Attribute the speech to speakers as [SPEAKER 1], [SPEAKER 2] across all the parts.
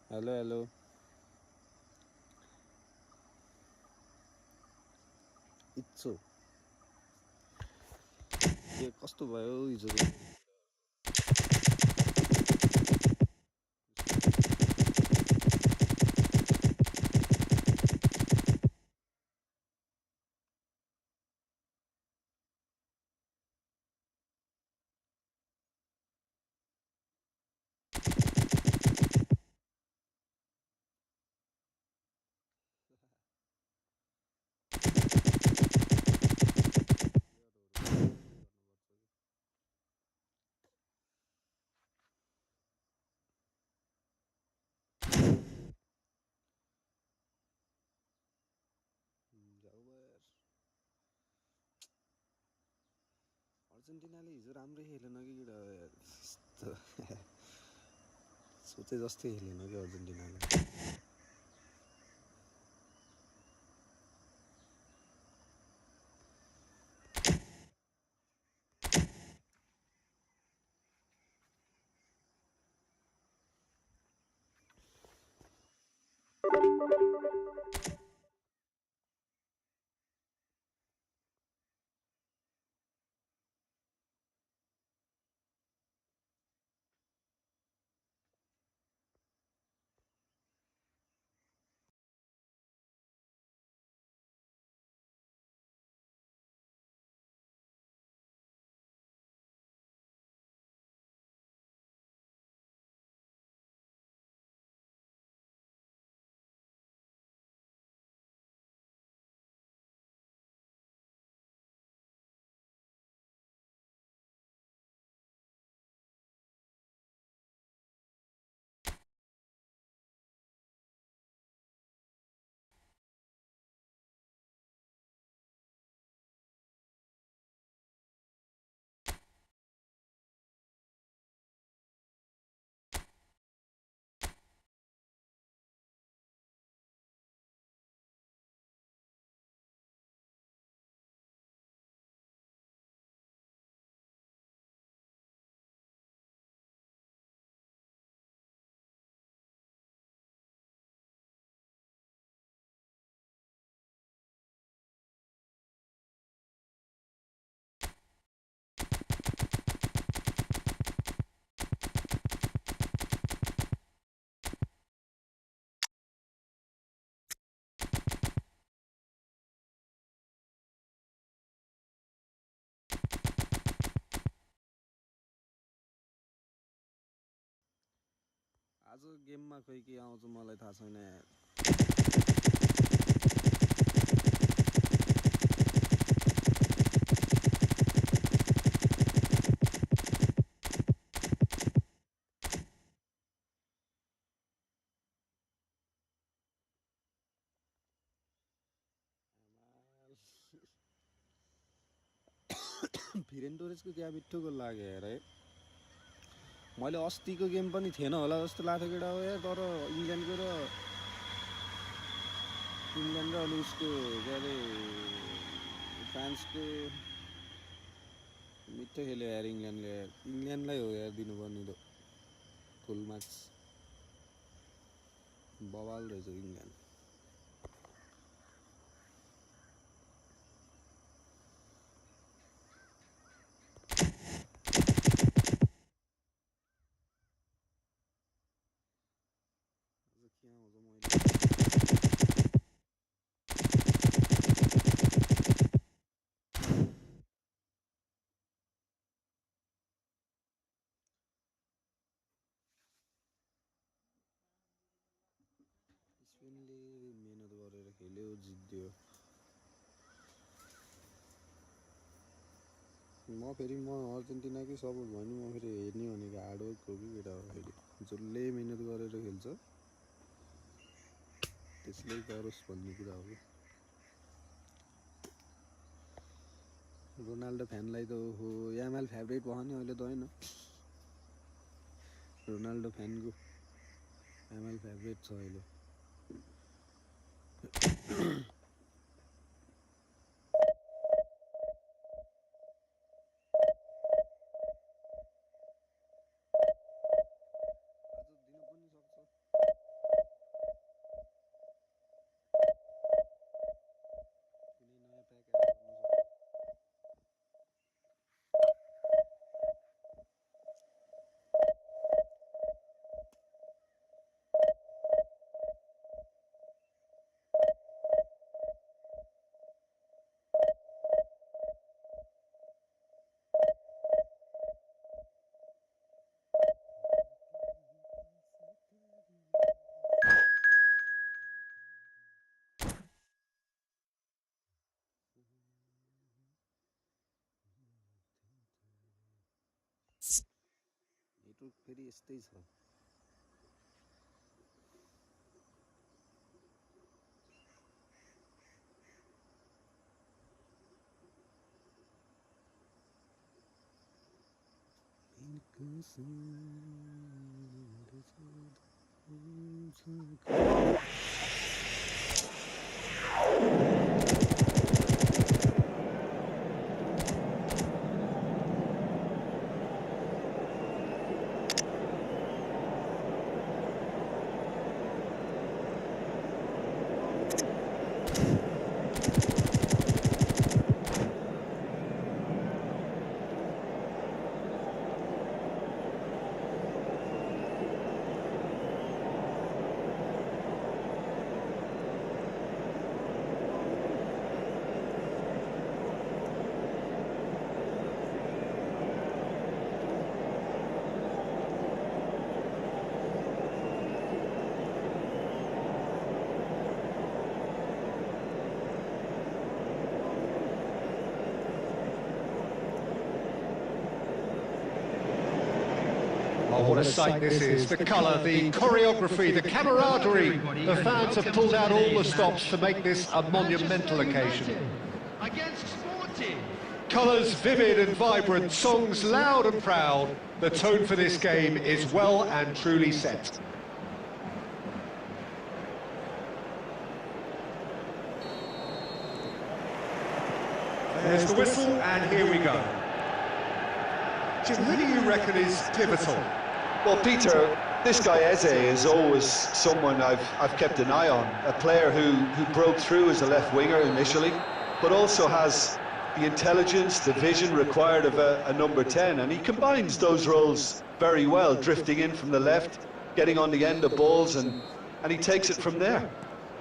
[SPEAKER 1] Hello hello इट्सो के कस्तो भयो हिजो अर्जेन्टिनाले हिजो राम्रै खेलेन कि केटा सोचे जस्तै खेलेन कि अर्जेन्टिनाले आज गेममा खोइ के आउँछ मलाई थाहा छैन यार फिरेन्टोरेसको क्या मिठो गोल लाग्यो यार है मैले अस्तिको गेम पनि थिएन होला जस्तो लाग्थ्यो केटा हो यार तर इङ्ल्यान्ड र अनि उसको के अरे फ्रान्सको मिठो खेल्यो यार इङ्ल्यान्डलाई हो यार दिनुपर्ने त फुल मार्क्स बवाल रहेछ इङ्ल्यान्ड के आउँछ मैले स्पेनले मेहनत गरेर खेल्यो जित्यो म अर्जेन्टिनाकै सपोर्ट भयो नि म फेरि हेर्ने भनेको हार्डवर्क हो कि केटा हो फेरि जसले मेहनत गरेर खेल्छ त्यसले गरोस् भन्ने कुरा हो। रोनाल्डो फ्यानलाई त हो यामाल फेभरेट भयो नि अहिले त होइन, रोनाल्डो फ्यानको यामाल फेभरेट छ अहिले। नेटवर्क फेरि यस्तै छ।
[SPEAKER 2] Oh, what a sight this is. The colour, the choreography, the camaraderie. The fans have pulled out all the stops to make this a monumental occasion. Colours vivid and vibrant, songs loud and proud. The tone for this game is well and truly set. There's the whistle, and here we go. Jim, who do you reckon is pivotal?
[SPEAKER 3] Well, Peter, this guy Eze is always someone I've kept an eye on. A player who broke through as a left winger initially, but also has the intelligence, the vision required of a number 10, and he combines those roles very well, drifting in from the left, getting on the end of balls, and he takes it from there.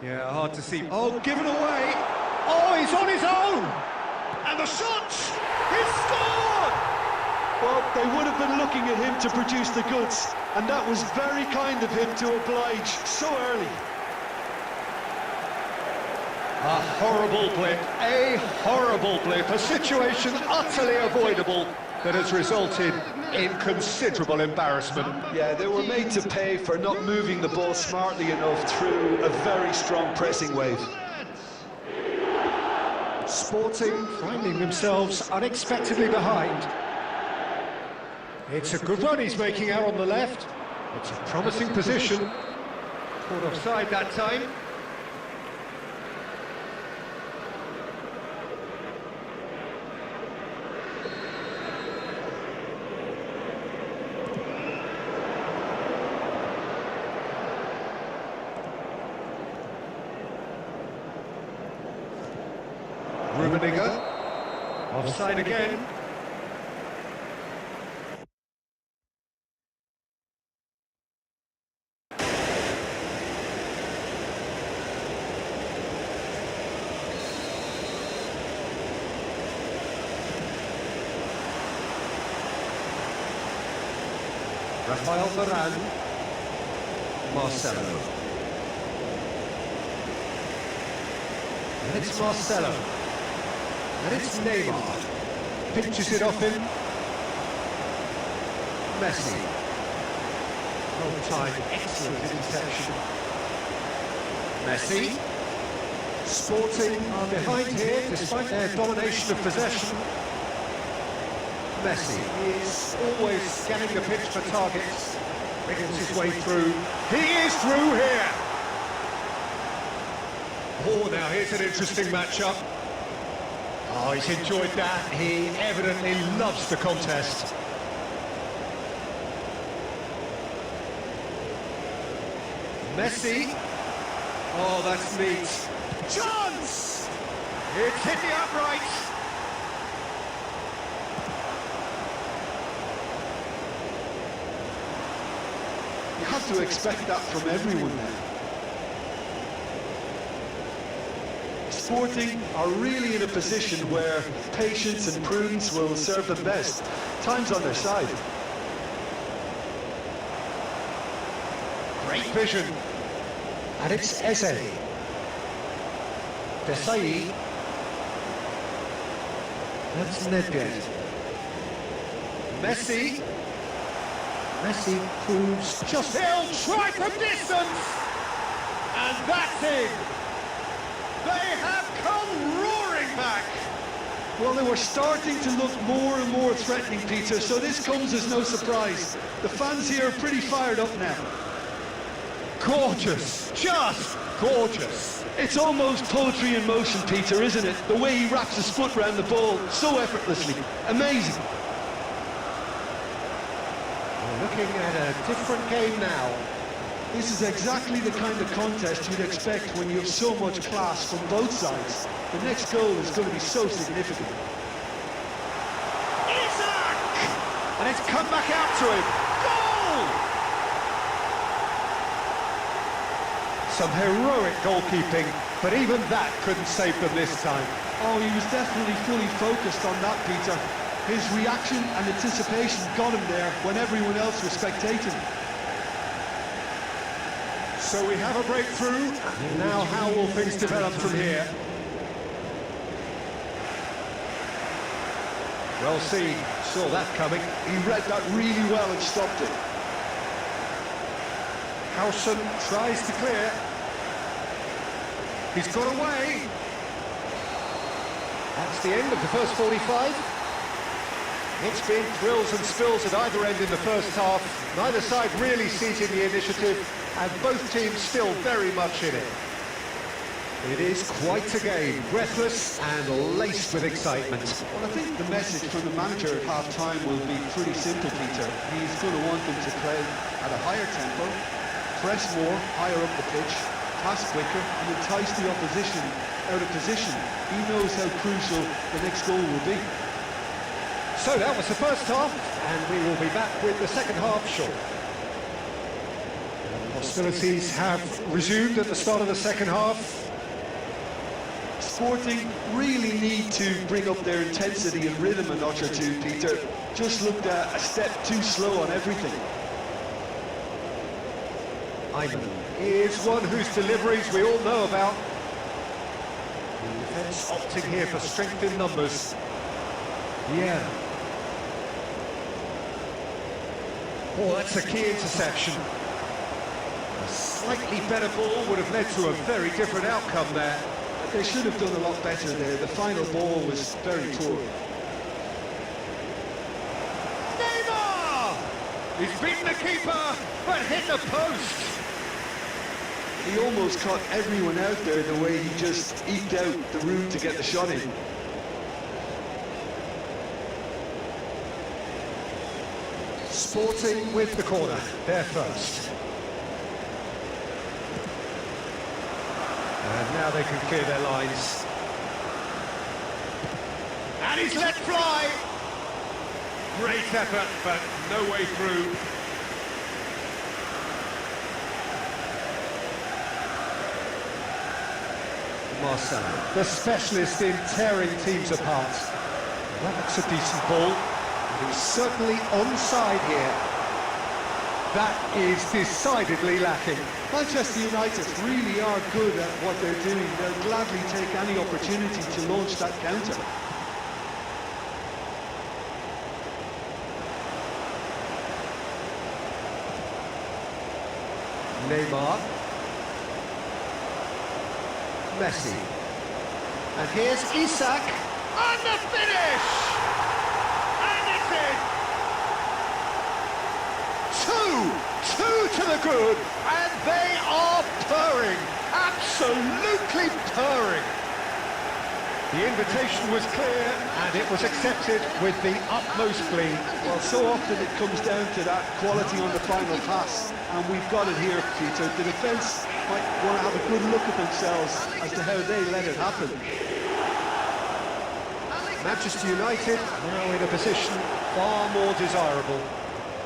[SPEAKER 2] Yeah, hard to see. Oh, given away! Oh, he's on his own! And the shot! He's scored!
[SPEAKER 3] Well, they would have been looking at him to produce the goods, and that was very kind of him to oblige so early.
[SPEAKER 2] A horrible blip, a situation utterly avoidable that has resulted in considerable embarrassment.
[SPEAKER 3] Yeah, they were made to pay for not moving the ball smartly enough through a very strong pressing wave.
[SPEAKER 2] Sporting finding themselves unexpectedly behind. It's a good run he's making out on the left. It's a promising position. Caught offside that time. Rummenigge. Offside again. Rafael Varane, Marcelo. And it's Marcelo. And it's Neymar. Pinches it off him. Messi. Well-timed, excellent interception. Messi. Sporting are behind here, despite their domination of possession. Messi is always scanning the pitch for targets. Wriggles his way through. He is through here! Oh, now here's an interesting matchup. Oh, he's enjoyed that. He evidently loves the contest. Messi. Oh, that's neat. Chance! It's hit the upright.
[SPEAKER 3] You have to expect that from everyone now. Sporting are really in a position where patience and prudence will serve them best. Time's on their side.
[SPEAKER 2] Great vision. And it's Eze. Desai. That's Nedved. Messi. Messi proves just he'll try from distance. And that's it. They have come roaring back.
[SPEAKER 3] Well, they were starting to look more and more threatening, Peter, so this comes as no surprise. The fans here are pretty fired up now.
[SPEAKER 2] Gorgeous, just gorgeous.
[SPEAKER 3] It's almost poetry in motion, Peter, isn't it? The way he wraps his foot round the ball so effortlessly. Amazing.
[SPEAKER 2] We're looking at a different game now.
[SPEAKER 3] This is exactly the kind of contest you'd expect when you have so much class from both sides. The next goal is going to be so significant.
[SPEAKER 2] Isaac! And it's come back out to him. Goal! Some heroic goalkeeping, but even that couldn't save them this time.
[SPEAKER 3] Oh, he was definitely fully focused on that, Peter. His reaction and anticipation got him there when everyone else was spectating.
[SPEAKER 2] So we have a breakthrough. Now how will things develop from here? Well seen, saw that coming.
[SPEAKER 3] He read that really well and stopped it.
[SPEAKER 2] Howson tries to clear. He's got away. That's the end of the first 45. It's been thrills and spills at either end in the first half. Neither side really seizing the initiative, and both teams still very much in it. It is quite a game, breathless and laced with excitement.
[SPEAKER 3] Well, I think the message from the manager at half-time will be pretty simple, Peter. He's going to want them to play at a higher tempo, press more, higher up the pitch, pass quicker, and entice the opposition out of position. He knows how crucial the next goal will be.
[SPEAKER 2] So that was the first half, and we will be back with the second half shortly. Hostilities have resumed at the start of the second half.
[SPEAKER 3] Sporting really need to bring up their intensity and rhythm a notch or two, Peter. Just looked a step too slow on everything.
[SPEAKER 2] Ayman is one whose deliveries we all know about. The defence opting here for strength in numbers. Yeah. Oh, that's a key interception. A slightly better ball would have led to a very different outcome there.
[SPEAKER 3] They should have done a lot better there. The final ball was very poor.
[SPEAKER 2] Neymar! He's beaten the keeper, but hit the post.
[SPEAKER 3] He almost caught everyone out there the way he just eked out the room to get the shot in.
[SPEAKER 2] Sporting with the corner, they're first. And now they can clear their lines. And he's let fly! Great effort, but no way through. Marcel, the specialist in tearing teams apart. That's a decent ball. And he's certainly onside here. That is decidedly lacking.
[SPEAKER 3] Manchester United really are good at what they're doing. They'll gladly take any opportunity to launch that counter.
[SPEAKER 2] Neymar. Messi. And here's Isak. And the finish! And it's in! Two to the good, and they are purring, absolutely purring. The invitation was clear, and it was accepted with the utmost glee.
[SPEAKER 3] Well, so often it comes down to that quality on the final pass, and we've got it here, Peter. The defence might want to have a good look at themselves as to how they let it happen.
[SPEAKER 2] Manchester United now in a position far more desirable.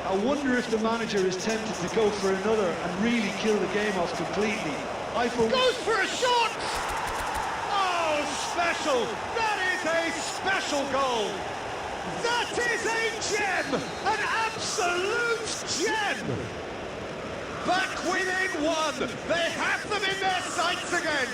[SPEAKER 3] I wonder if the manager is tempted to go for another and really kill the game off completely.
[SPEAKER 2] Goes for a shot! Oh, special! That is a special goal! That is a gem! An absolute gem! Back within one! They have them in their sights again!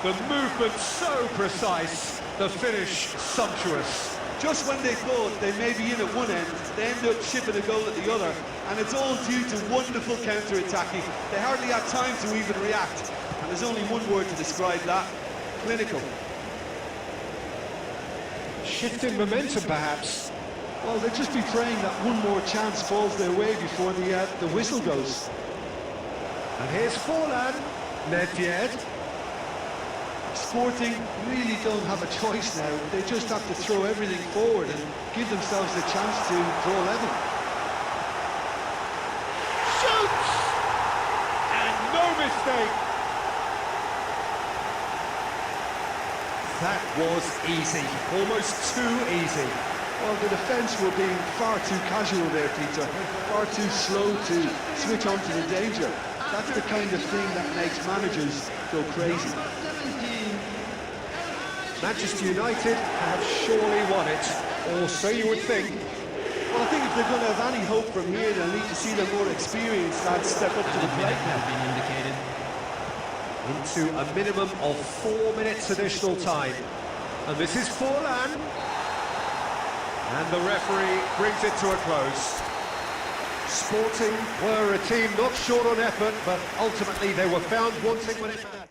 [SPEAKER 2] The movement so precise, the finish sumptuous.
[SPEAKER 3] Just when they thought they may be in at one end, they end up shipping a goal at the other, and it's all due to wonderful counter-attacking. They hardly had time to even react, and there's only one word to describe that: clinical.
[SPEAKER 2] Shifting momentum, perhaps.
[SPEAKER 3] Well, they'll just be praying that one more chance falls their way before the whistle goes.
[SPEAKER 2] And here's Forlan, Nedved.
[SPEAKER 3] Sporting really don't have a choice now. They just have to throw everything forward and give themselves the chance to draw level.
[SPEAKER 2] Shoots! And no mistake! That was easy, almost too easy.
[SPEAKER 3] Well, the defence were being far too casual there, Peter. Far too slow to switch on to the danger. That's the kind of thing that makes managers go crazy.
[SPEAKER 2] Manchester United have surely won it, or so you would think.
[SPEAKER 3] Well, I think if they're going to have any hope from here, they'll need to see the more experienced lads step up to the plate now.
[SPEAKER 2] Into a minimum of 4 minutes additional time. And this is Forlan. And the referee brings it to a close. Sporting were a team not short on effort, but ultimately they were found wanting when it mattered.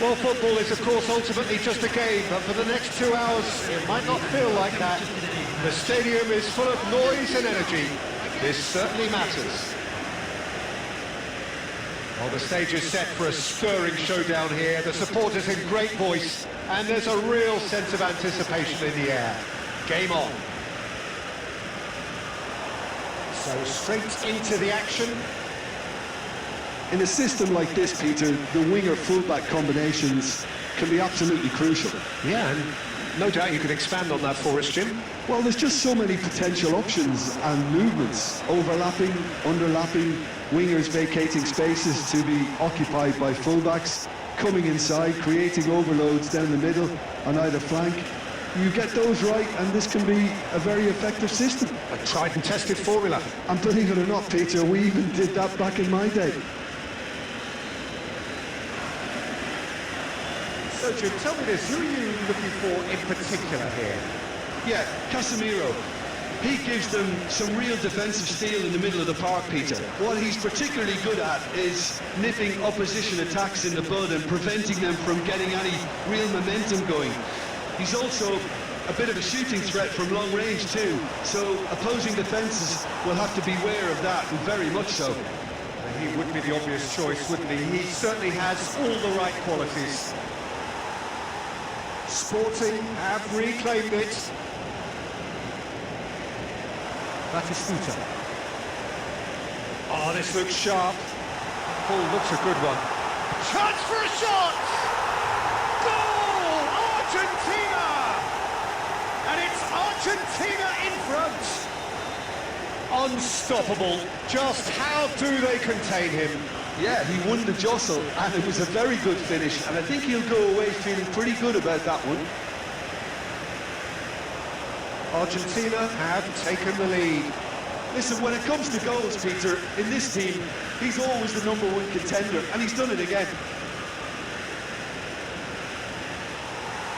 [SPEAKER 2] Well, football is, of course, ultimately just a game, but for the next 2 hours, it might not feel like that. The stadium is full of noise and energy. This certainly matters. Well, the stage is set for a stirring showdown here. The supporters in great voice, and there's a real sense of anticipation in the air. Game on. So straight into the action.
[SPEAKER 3] In a system like this, Peter, the winger-fullback combinations can be absolutely crucial.
[SPEAKER 2] Yeah, and no doubt you could expand on that for us, Jim.
[SPEAKER 3] Well, there's just so many potential options and movements, overlapping, underlapping, wingers vacating spaces to be occupied by fullbacks, coming inside, creating overloads down the middle on either flank. You get those right and this can be a very effective system.
[SPEAKER 2] A tried and tested formula.
[SPEAKER 3] And believe it or not, Peter, we even did that back in my day.
[SPEAKER 2] So Jim, tell me this, who are you looking for in particular here?
[SPEAKER 3] Yeah, Casemiro. He gives them some real defensive steel in the middle of the park, Peter. What he's particularly good at is nipping opposition attacks in the bud and preventing them from getting any real momentum going. He's also a bit of a shooting threat from long range too, so opposing defences will have to beware of that, and very much so.
[SPEAKER 2] And he would be the obvious choice, wouldn't he? He certainly has all the right qualities. Sporting have reclaimed it. Batistuta. Oh, this looks sharp. Ball looks a good one. Chance for a shot! Goal! Argentina! And it's Argentina in front. Unstoppable. Just how do they contain him?
[SPEAKER 3] Yeah, he won the jostle, and it was a very good finish, and I think he'll go away feeling pretty good about that one.
[SPEAKER 2] Argentina have taken the lead.
[SPEAKER 3] Listen, when it comes to goals, Peter, in this team, he's always the #1 contender, and he's done it again.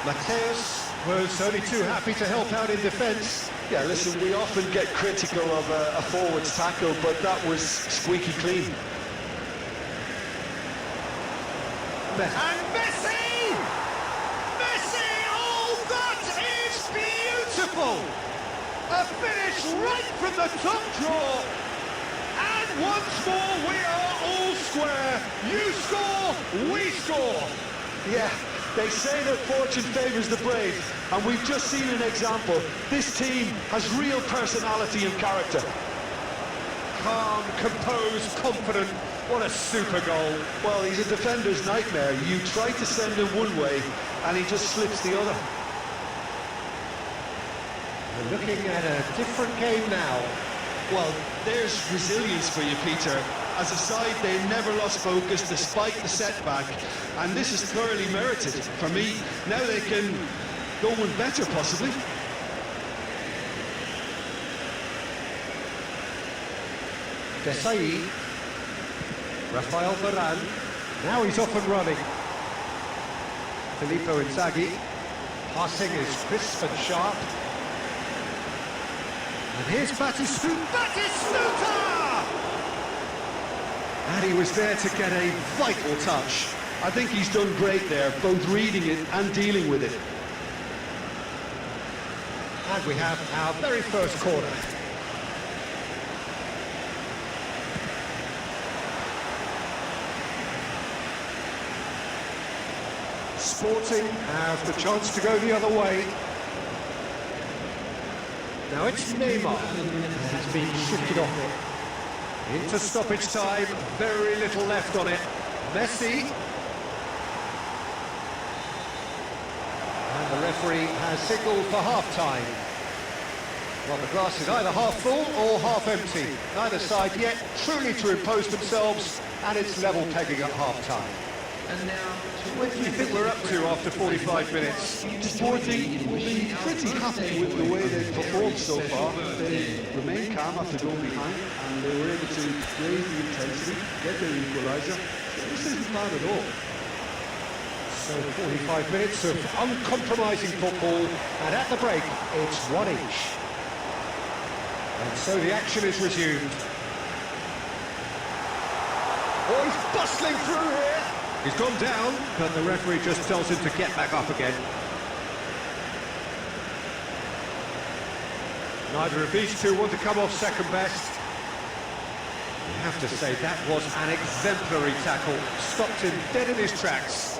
[SPEAKER 2] Mateus was only too happy to help out in defence.
[SPEAKER 3] Yeah, listen, we often get critical of a forward's tackle, but that was squeaky clean.
[SPEAKER 2] And Messi! Messi! Oh, that is beautiful! A finish right from the top draw. And once more, we are all square. You score, we score.
[SPEAKER 3] Yeah, they say that fortune favours the brave, and we've just seen an example. This team has real personality and character.
[SPEAKER 2] Calm, composed, confident. What a super goal.
[SPEAKER 3] Well, he's a defender's nightmare. You try to send him one way, and he just slips the other.
[SPEAKER 2] We're looking at a different game now.
[SPEAKER 3] Well, there's resilience for you, Peter. As a side, they never lost focus despite the setback, and this is thoroughly merited for me. Now they can go one better, possibly.
[SPEAKER 2] Desai. Rafael Varane. Now he's off and running. Filippo Inzaghi. Passing is crisp and sharp. And here's Batistuta! And he was there to get a vital touch.
[SPEAKER 3] I think he's done great there, both reading it and dealing with it.
[SPEAKER 2] And we have our very first corner. Sporting have the chance to go the other way. Now it's Neymar has been shifted off it. Into stoppage time, very little left on it. Messi. And the referee has signalled for half-time. Well, the glass is either half full or half empty. Neither side yet truly to impose themselves, and it's level pegging at half-time.
[SPEAKER 4] And now,
[SPEAKER 2] What do you think we're up to after 45 minutes?
[SPEAKER 3] Sporting will be pretty happy with the way they've performed so far. They remained calm after going behind, and they were able to raise the intensity, get their equaliser. This isn't bad at all.
[SPEAKER 2] So 45 minutes of uncompromising football, and at the break, it's 1 each. And so the action is resumed. Oh, he's bustling through here. He's gone down, but the referee just tells him to get back up again. Neither of these two want to come off second best. You have to say that was an exemplary tackle. Stopped him dead in his tracks.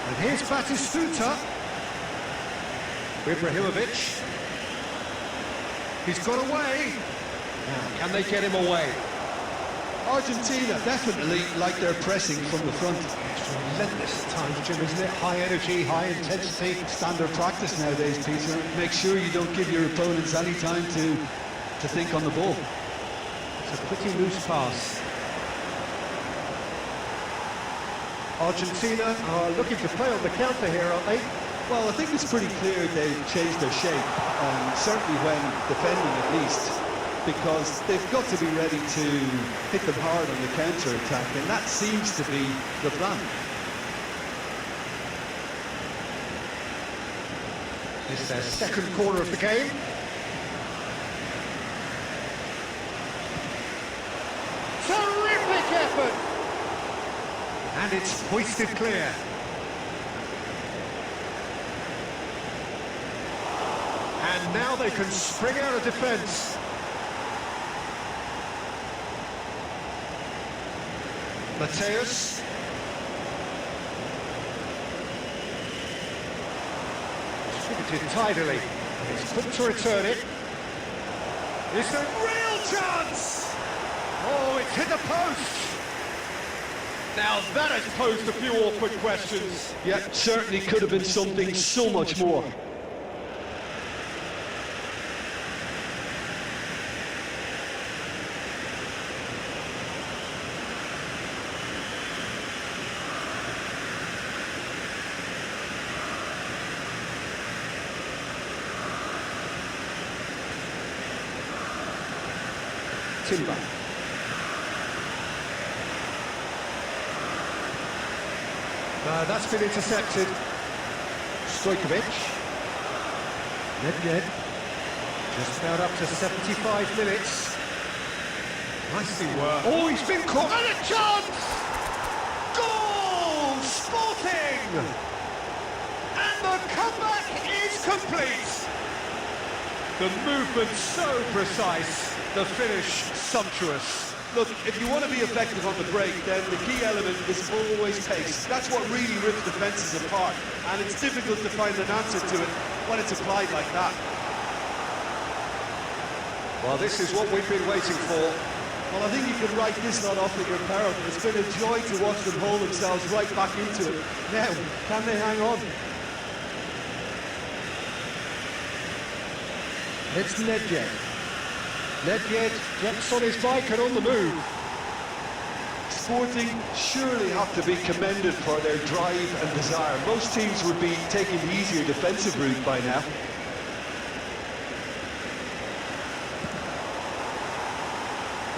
[SPEAKER 2] And here's Batistuta. Ibrahimovic. He's got away. Now, can they get him away?
[SPEAKER 3] Argentina definitely like their pressing from the front.
[SPEAKER 2] It's relentless at times, Jim, isn't it? High energy, high intensity.
[SPEAKER 3] Standard practice nowadays, Peter. Make sure you don't give your opponents any time to think on the ball.
[SPEAKER 2] It's a pretty loose pass. Argentina are looking to play on the counter here, aren't they?
[SPEAKER 3] Well, I think it's pretty clear they've changed their shape, certainly when defending at least, because they've got to be ready to hit them hard on the counter-attack, and that seems to be the plan.
[SPEAKER 2] This is their second corner of the game. Terrific effort! And it's hoisted clear. And now they can spring out of defence. Mateus. Distributed tidily. It's quick to return it. It's a real chance! Oh, it's hit the post! Now that has posed a few awkward questions.
[SPEAKER 3] Yeah, certainly could have been something so much more.
[SPEAKER 2] Timber. That's been intercepted. Stojkovic. Nedved. Just about up to 75 minutes. Nicely worked. Oh, he's been caught. And a chance! Goal! Sporting! And the comeback is complete. The movement so precise. The finish sumptuous.
[SPEAKER 3] Look, if you want to be effective on the break, then the key element is always pace. That's what really rips defences apart, and it's difficult to find an answer to it when it's applied like that.
[SPEAKER 2] Well, this is what we've been waiting for.
[SPEAKER 3] Well, I think you can write this lot off at your peril. It's been a joy to watch them haul themselves right back into it. Now, can they hang on?
[SPEAKER 2] It's Nedved. Nedved gets on his bike and on the move.
[SPEAKER 3] Sporting surely have to be commended for their drive and desire. Most teams would be taking the easier defensive route by now.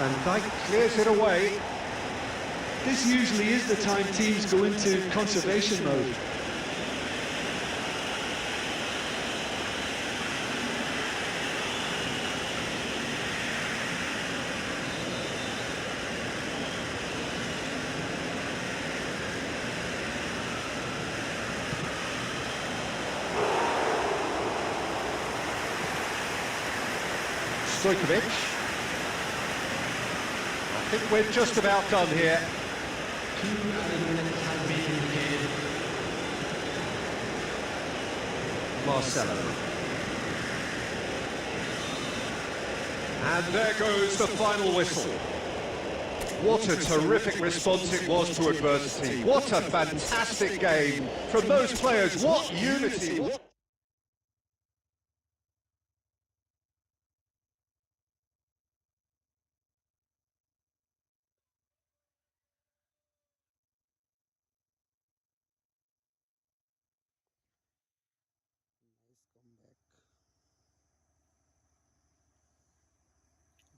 [SPEAKER 2] And Dyke clears it away.
[SPEAKER 3] This usually is the time teams go into conservation mode.
[SPEAKER 2] Stojkovic. I think we're just about done here.
[SPEAKER 4] 2 added minutes have been indicated.
[SPEAKER 2] Marcelo. And there goes the final whistle. What a terrific response it was to adversity. What a fantastic game from those players. What unity.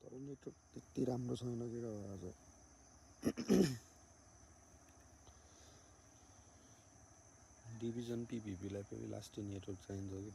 [SPEAKER 1] तर network त्यति राम्रो छैन के आज division पिभिपीलाई पनि लास्टै network चाहिन्छ कि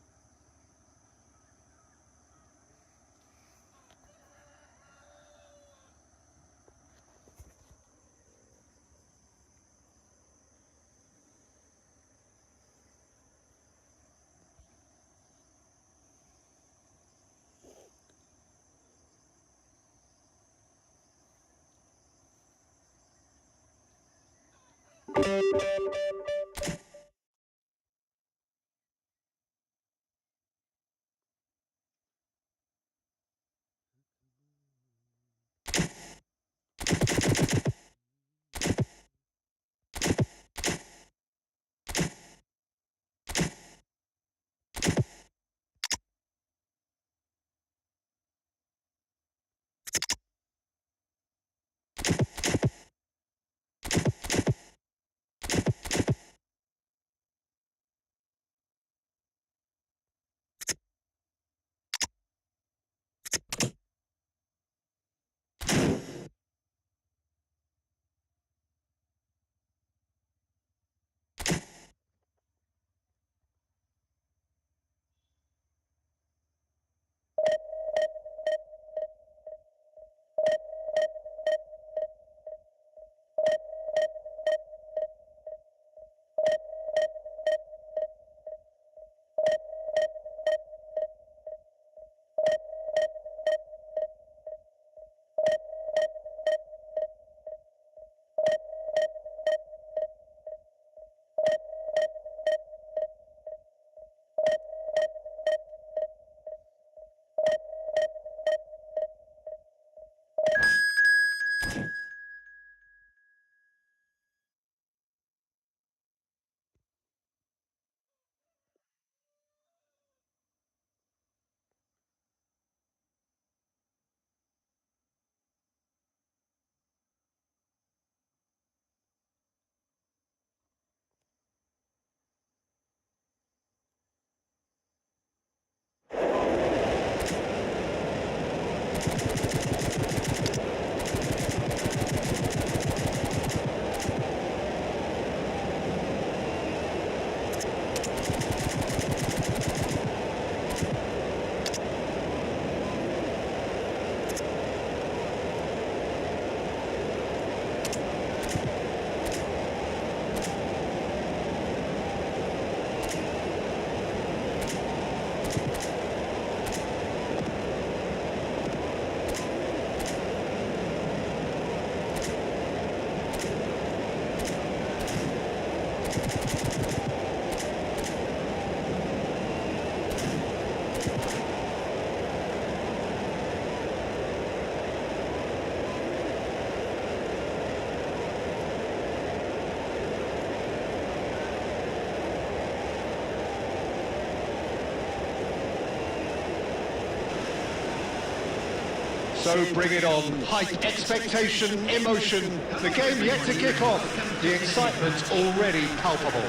[SPEAKER 2] So bring it on. Hype, expectation, emotion. The game yet to kick off. The excitement already palpable.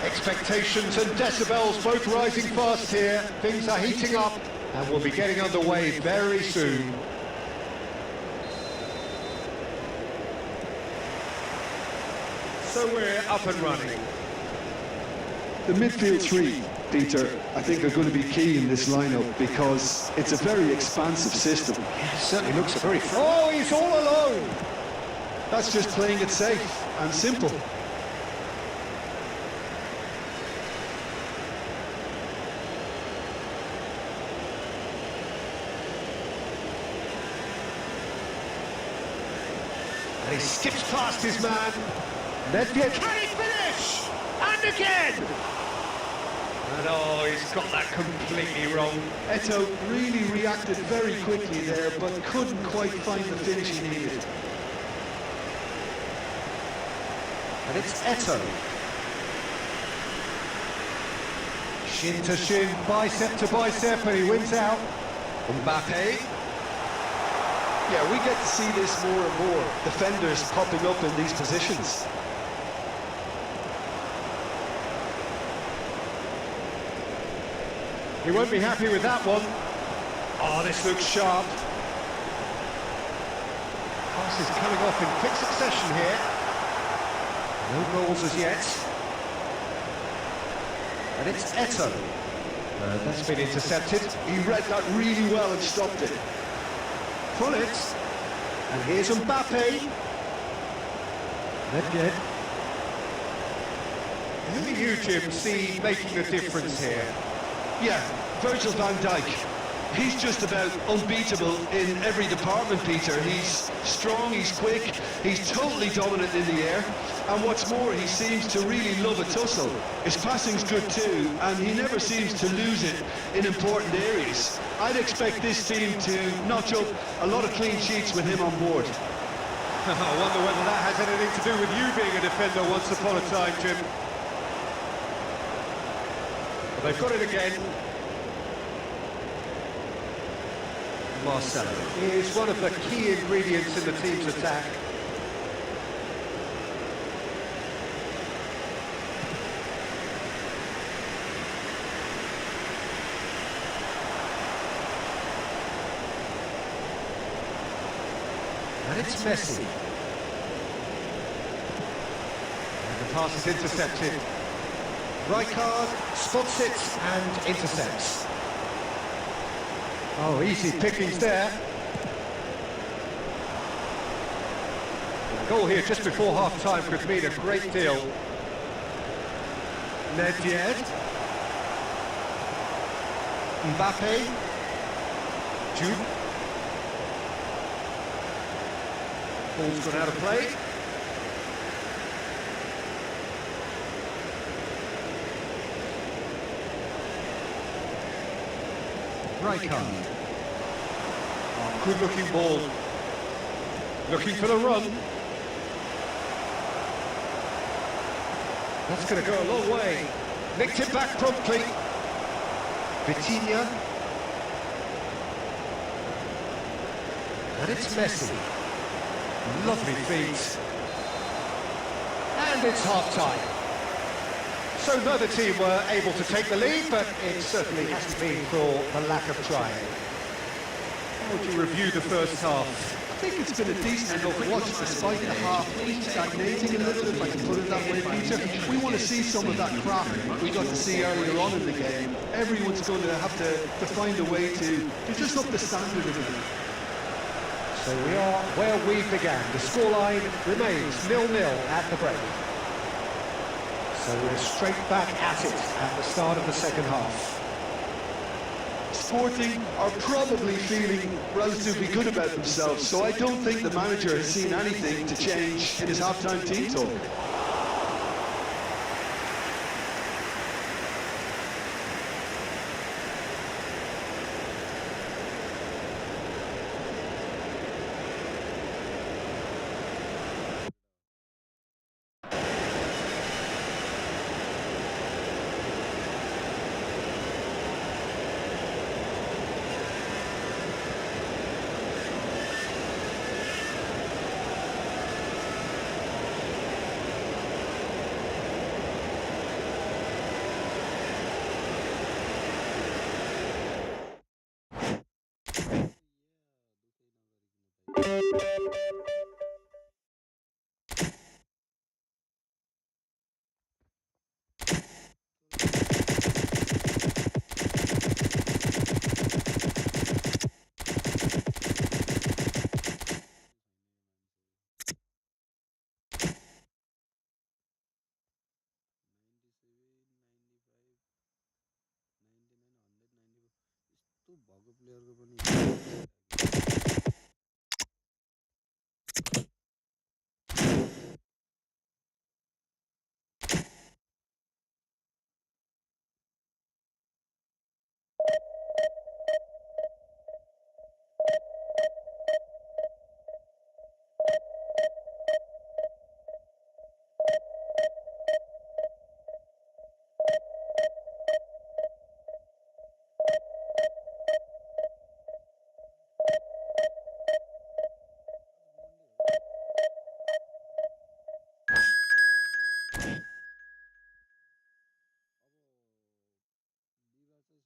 [SPEAKER 2] Expectations and decibels both rising fast here. Things are heating up and we'll be getting underway very soon. So we're up and running.
[SPEAKER 3] The midfield three, Peter, I think are going to be key in this lineup because it's a very expansive system.
[SPEAKER 2] Yeah, certainly looks a very... Oh, he's all alone!
[SPEAKER 3] That's just playing it safe and simple.
[SPEAKER 2] And he skips past his man. Nedved, can he finish? And again! And oh, he's got that completely wrong.
[SPEAKER 3] Eto really reacted very quickly there, but couldn't quite find the finish he needed.
[SPEAKER 2] And it's Eto. Shin to shin, bicep to bicep, and he wins out. Mbappe.
[SPEAKER 3] Yeah, we get to see this more and more. Defenders popping up in these positions.
[SPEAKER 2] He won't be happy with that one. Oh, this looks sharp. Pass is coming off in quick succession here. No goals as yet. And it's Eto. That's been intercepted.
[SPEAKER 3] He read that really well and stopped it.
[SPEAKER 2] Pull it. And here's Mbappe. Nedved. Who do you, Jim, see making the difference here?
[SPEAKER 3] Yeah, Virgil van Dijk. He's just about unbeatable in every department, Peter. He's strong, he's quick, he's totally dominant in the air. And what's more, he seems to really love a tussle. His passing's good too, and he never seems to lose it in important areas. I'd expect this team to notch up a lot of clean sheets with him on board.
[SPEAKER 2] I wonder whether that has anything to do with you being a defender once upon a time, Jim. But they've got it again. Marcelo is one of the key ingredients in the team's attack. And it's Messi. And the pass is intercepted. Rijkaard spots it and intercepts. Oh, easy pickings there. The goal here just before half-time could mean a great deal. Nedved. Mbappe. Jude. Ball's gone out of play. Rijkaard. Oh, good looking ball. Looking for the run. That's going to go a long way. Nicked it back promptly. Vitinha. And it's Messi. Lovely feet. And it's half-time. So neither team were able to take the lead, but it certainly hasn't been for the lack of trying. How would you review the first half?
[SPEAKER 3] I think it's been a decent enough watch despite the half stagnating a little, if I can put it that way, Peter. We want to see some of that craft we got to see earlier on in the game. Everyone's going to have to find a way to just up the standard of it.
[SPEAKER 2] So we are where we began. The scoreline remains 0-0 at the break. So we're straight back at it at the start of the second half.
[SPEAKER 3] Sporting are probably feeling relatively good about themselves, so I don't think the manager has seen anything to change in his half-time team talk.
[SPEAKER 1] भएको प्लेयरको पनि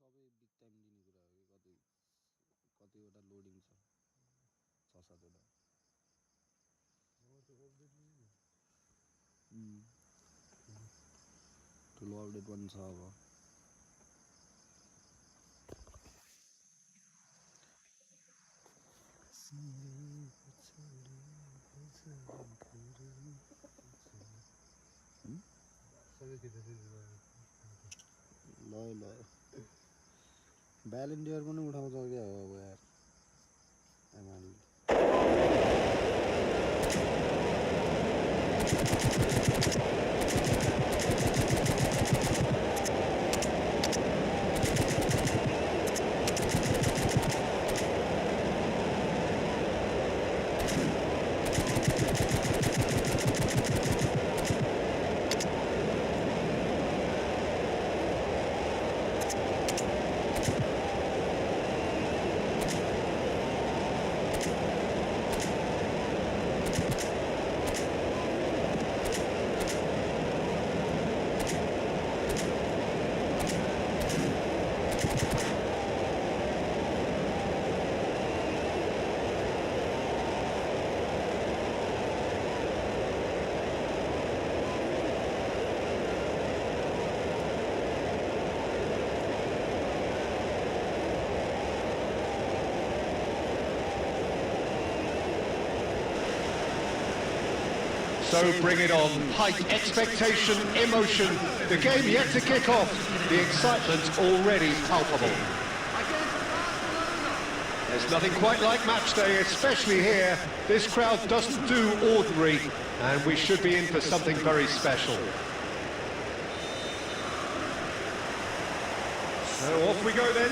[SPEAKER 1] सबै big time दिने कुरा हो कि कतिवटा loading छ 6-7 ठुलो अपडेट पनि छ अब ल भ्यालेन्टियर पनि उठाउँछ क्या हो अब यार एमएलले
[SPEAKER 2] So bring it on. Height, expectation, emotion. The game yet to kick off. The excitement already palpable. There's nothing quite like match day, especially here. This crowd doesn't do ordinary, and we should be in for something very special. So off we go then.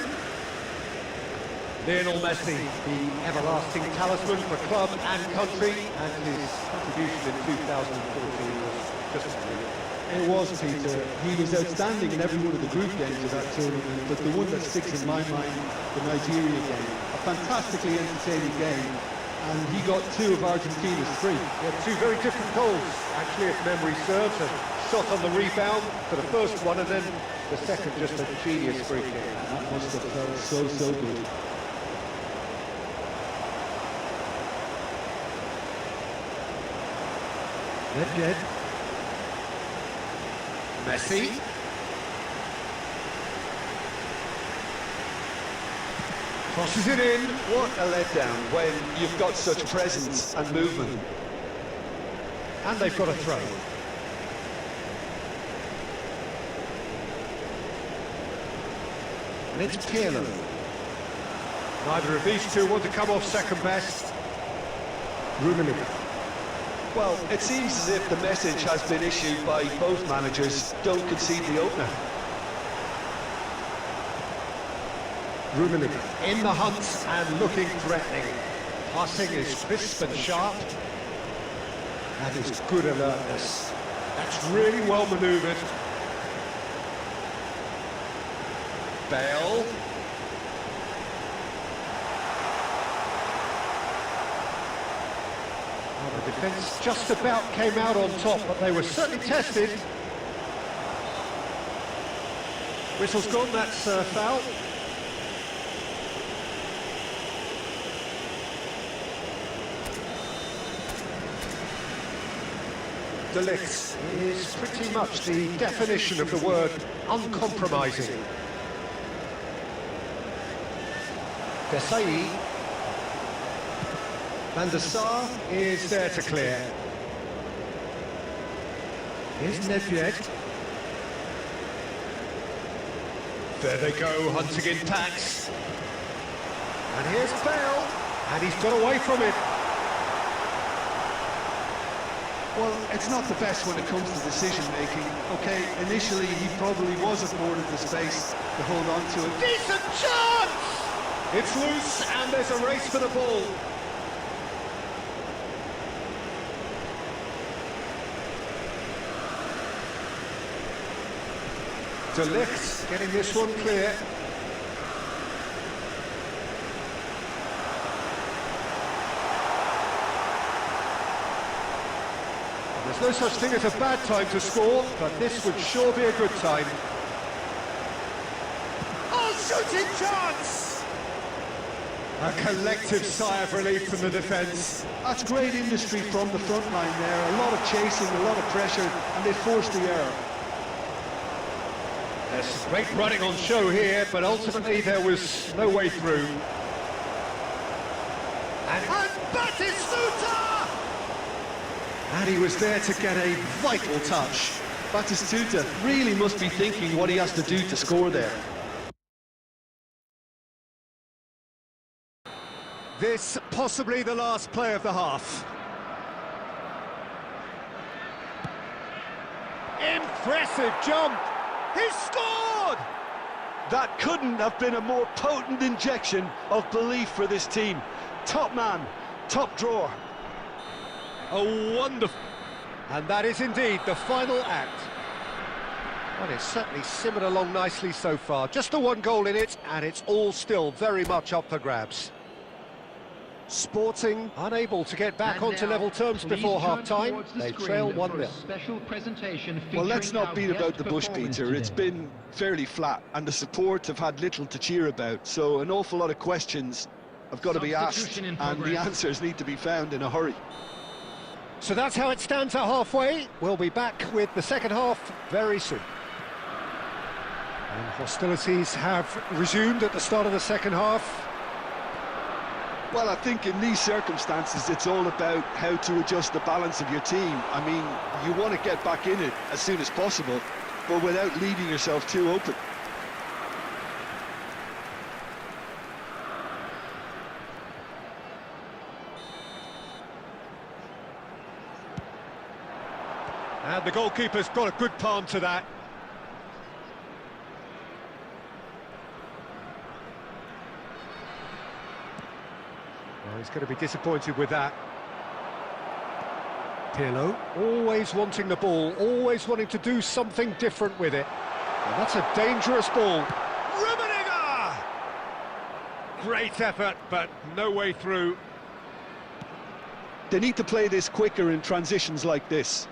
[SPEAKER 2] Lionel Messi, the everlasting talisman for club and country, and his contribution in 2014 was just brilliant.
[SPEAKER 5] It was, Peter. He was outstanding in every one of the group games of that tournament, but the one that sticks in my mind, the Nigeria game. A fantastically entertaining game, and he got two of Argentina's three.
[SPEAKER 2] Yeah, two very different goals, actually, if memory serves. A shot on the rebound for the first one, and then the second just a genius free kick.
[SPEAKER 5] That must have felt so good.
[SPEAKER 2] Nedved. Messi. Crosses it in.
[SPEAKER 3] What a letdown when you've got such presence and movement.
[SPEAKER 2] And they've got a throw. And it's Pirlo. Neither of these two want to come off second best. Rummenigge.
[SPEAKER 3] Well, it seems as if the message has been issued by both managers: don't concede the opener.
[SPEAKER 2] Rummenigge in the hunt and looking threatening. Passing is crisp and sharp. That is good alertness. That's really well manoeuvred. Bale. Well, the defence just about came out on top, but they were certainly tested. Whistle's gone, that's foul. De Ligt is pretty much the definition of the word uncompromising. Desai. Van der Sar is there to clear. Here's Nedved. There they go, hunting in packs. And here's Bale, and he's got away from it.
[SPEAKER 5] Well, it's not the best when it comes to decision-making. Okay, initially he probably was afforded the space to hold on to it.
[SPEAKER 2] Decent chance! It's loose, and there's a race for the ball. De Ligt getting this one clear. There's no such thing as a bad time to score, but this would sure be a good time. Oh, shooting chance! A collective sigh of relief from the defence.
[SPEAKER 5] That's great industry from the front line there. A lot of chasing, a lot of pressure, and they forced the error.
[SPEAKER 2] There's great running on show here, but ultimately there was no way through. And Batistuta! And he was there to get a vital touch.
[SPEAKER 3] Batistuta really must be thinking what he has to do to score there.
[SPEAKER 2] This possibly the last play of the half. Impressive jump! He scored!
[SPEAKER 3] That couldn't have been a more potent injection of belief for this team. Top man, top drawer.
[SPEAKER 2] A wonderful... And that is indeed the final act. Well, it's certainly simmered along nicely so far. Just the one goal in it, and it's all still very much up for grabs. Sporting unable to get back onto level terms before half-time. They trail 1-0.
[SPEAKER 3] Well, let's not beat about the bush, Peter. It's been fairly flat, and the support have had little to cheer about. So an awful lot of questions have got to be asked, and the answers need to be found in a hurry.
[SPEAKER 2] So that's how it stands at halfway. We'll be back with the second half very soon. And hostilities have resumed at the start of the second half.
[SPEAKER 3] Well, I think in these circumstances, it's all about how to adjust the balance of your team. I mean, you want to get back in it as soon as possible, but without leaving yourself too open.
[SPEAKER 2] And the goalkeeper's got a good palm to that. Well, he's going to be disappointed with that. Pirlo, always wanting the ball, always wanting to do something different with it. And that's a dangerous ball. Rummenigge! Great effort, but no way through.
[SPEAKER 3] They need to play this quicker in transitions like this.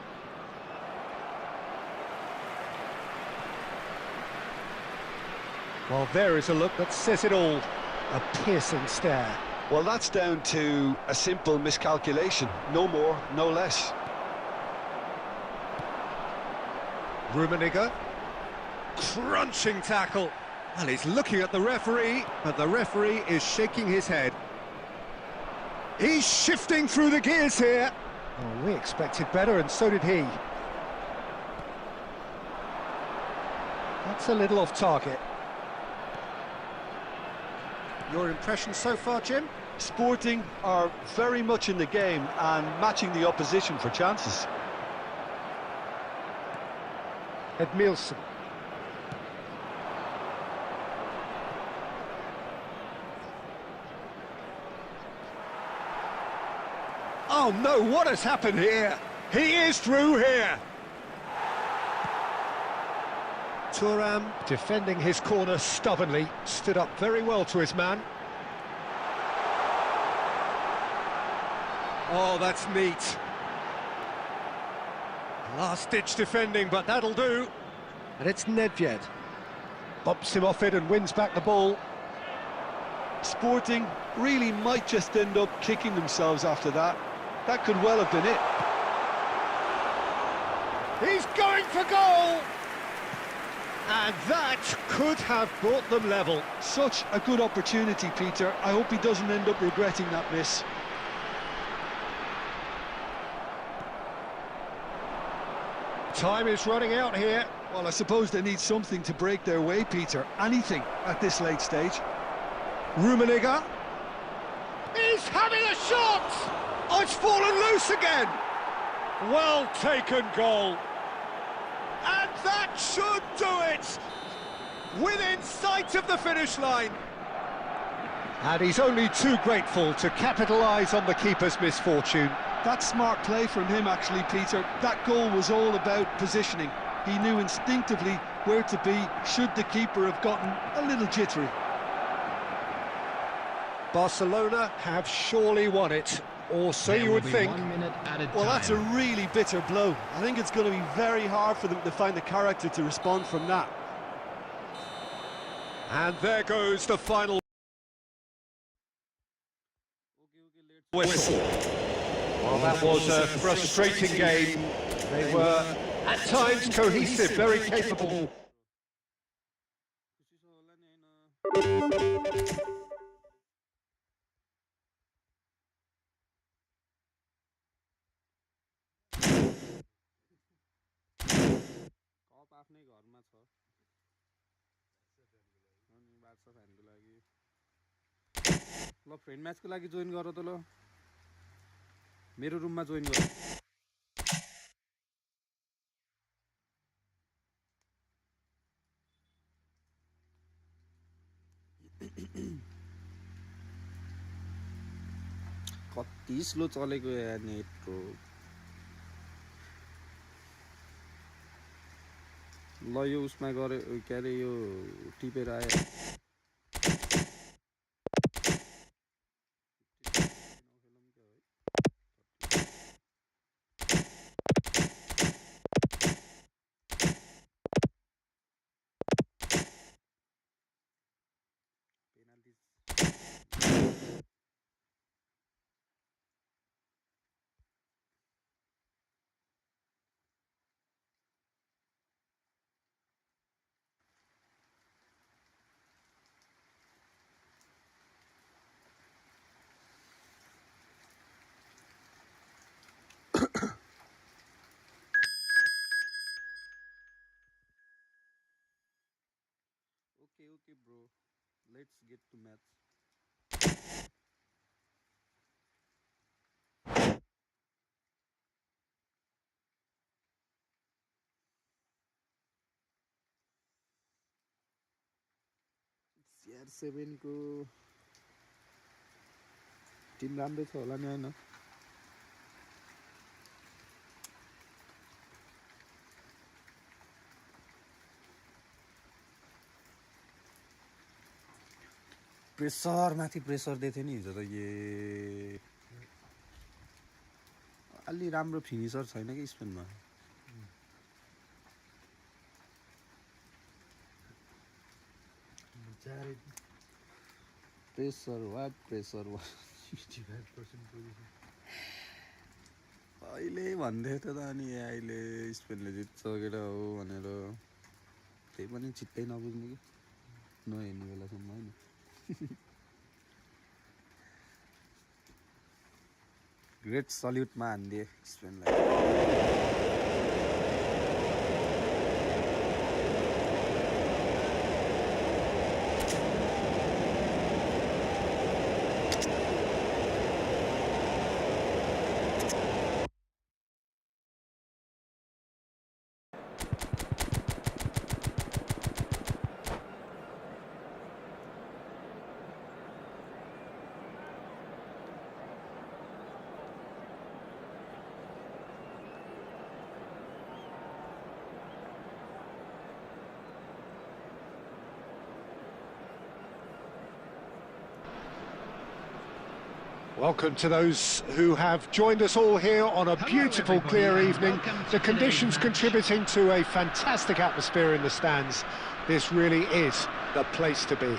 [SPEAKER 2] Well, there is a look that says it all. A piercing stare.
[SPEAKER 3] Well, that's down to a simple miscalculation. No more, no less.
[SPEAKER 2] Rummenigge. Crunching tackle. Well, he's looking at the referee, but the referee is shaking his head. He's shifting through the gears here. Oh, we expected better, and so did he. That's a little off target. Your impression so far, Jim?
[SPEAKER 3] Sporting are very much in the game and matching the opposition for chances.
[SPEAKER 2] Edmilson. Oh no, what has happened here? He is through here. Thuram defending his corner stubbornly, stood up very well to his man. Oh, that's neat. Last-ditch defending, but that'll do. And it's Nedved. Bumps him off it and wins back the ball.
[SPEAKER 3] Sporting really might just end up kicking themselves after that. That could well have been it.
[SPEAKER 2] He's going for goal! And that could have brought them level.
[SPEAKER 3] Such a good opportunity, Peter. I hope he doesn't end up regretting that miss.
[SPEAKER 2] Time is running out here.
[SPEAKER 3] Well, I suppose they need something to break their way, Peter. Anything at this late stage.
[SPEAKER 2] Rummenigge. Who's having a shot? Oh, it's fallen loose again. Well taken goal. And that should do it. Within sight of the finish line. And he's only too grateful to capitalise on the keeper's misfortune.
[SPEAKER 6] That's smart play from him, actually, Peter. That goal was all about positioning. He knew instinctively where to be should the keeper have gotten a little jittery.
[SPEAKER 2] Barcelona have surely won it, or so you would think.
[SPEAKER 4] 1 minute at a
[SPEAKER 6] Well,
[SPEAKER 4] time.
[SPEAKER 6] that's a really bitter blow. I think it's going to be very hard for them to find the character to respond from that.
[SPEAKER 2] And there goes the final whistle. Well, that was a frustrating game. They were, at times, cohesive, very capable.
[SPEAKER 1] Cup आफ्नै घरमा छ अनि Barca फ्यानको लागि ल friend म्याचको लागि join गर त ल मेरो रुममा जोइन गर कति स्लो चलेको यार नेट ल यो उसमा गरे के अरे यो टिपेर आयो Okay, bro. Let's get to match. CR7 को टिम राम्रै छ होला नि हैन प्रेसर माथि प्रेसर दिएको थियो नि हिजो त अलि राम्रो फिनिसर छैन कि स्पेनमा प्रेसर वाट अहिले भन्दै थियो त अनि अहिले स्पेनले जित्छ केटा हो भनेर त्यही पनि चित्तै नबुझ्ने कि नहेर्ने बेलासम्म हैन great सल्युटमा हान्दिए स्पेनलाई
[SPEAKER 2] Welcome to those who have joined us all here on a beautiful, clear evening. The conditions contributing to a fantastic atmosphere in the stands. This really is the place to be.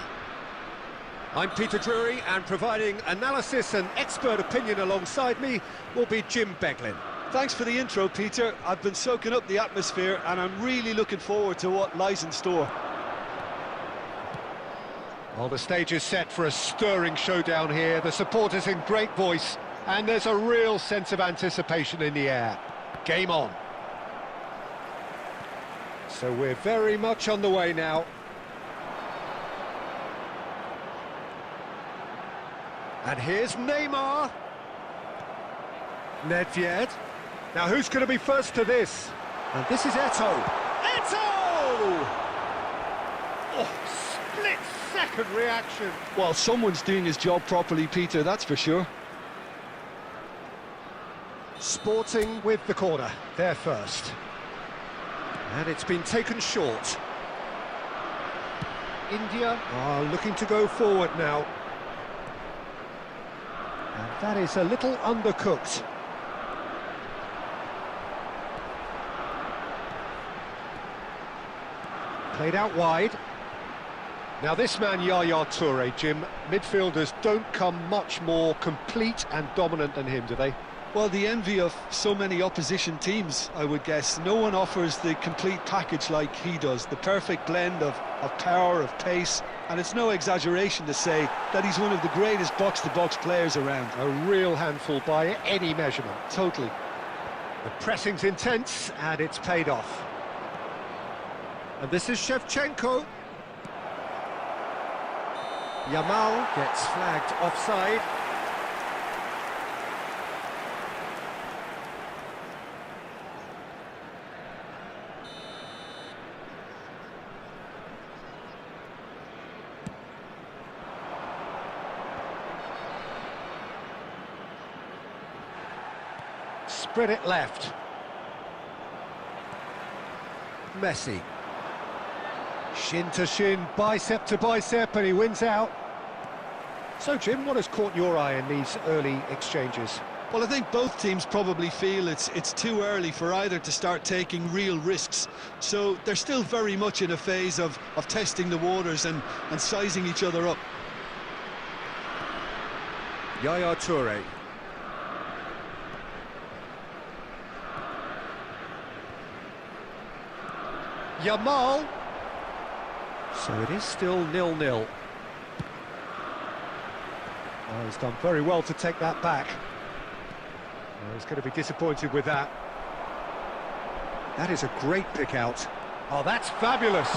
[SPEAKER 2] I'm Peter Drury, and providing analysis and expert opinion alongside me will be Jim Beglin.
[SPEAKER 6] Thanks for the intro, Peter. I've been soaking up the atmosphere and I'm really looking forward to what lies in store.
[SPEAKER 2] Well, the stage is set for a stirring showdown here. The supporters in great voice, and there's a real sense of anticipation in the air. Game on. So we're very much on the way now. And here's Neymar. Nedved. Now who's going to be first to this? And this is Eto'o. Eto'o! Oh, split-second reaction.
[SPEAKER 6] Well, someone's doing his job properly, Peter, that's for sure.
[SPEAKER 2] Sporting with the corner, they're first. And it's been taken short. India are looking to go forward now. And that is a little undercooked. Played out wide. Now this man, Yaya Toure, Jim, midfielders don't come much more complete and dominant than him, do they?
[SPEAKER 6] Well, the envy of so many opposition teams, I would guess. No one offers the complete package like he does, the perfect blend of power, of pace, and it's no exaggeration to say that he's one of the greatest box-to-box players around.
[SPEAKER 2] A real handful by any measurement.
[SPEAKER 6] Totally.
[SPEAKER 2] The pressing's intense, and it's paid off. And this is Shevchenko. Yamal gets flagged offside. Spread it left. Messi. Shin to shin, bicep to bicep, and he wins out. So, Jim, what has caught your eye in these early exchanges?
[SPEAKER 6] Well, I think both teams probably feel it's too early for either to start taking real risks. So they're still very much in a phase of testing the waters and sizing each other up.
[SPEAKER 2] Yaya Toure. Yamal. So it is still 0-0. Oh, he's done very well to take that back. Oh, he's going to be disappointed with that. That is a great pick out. Oh, that's fabulous.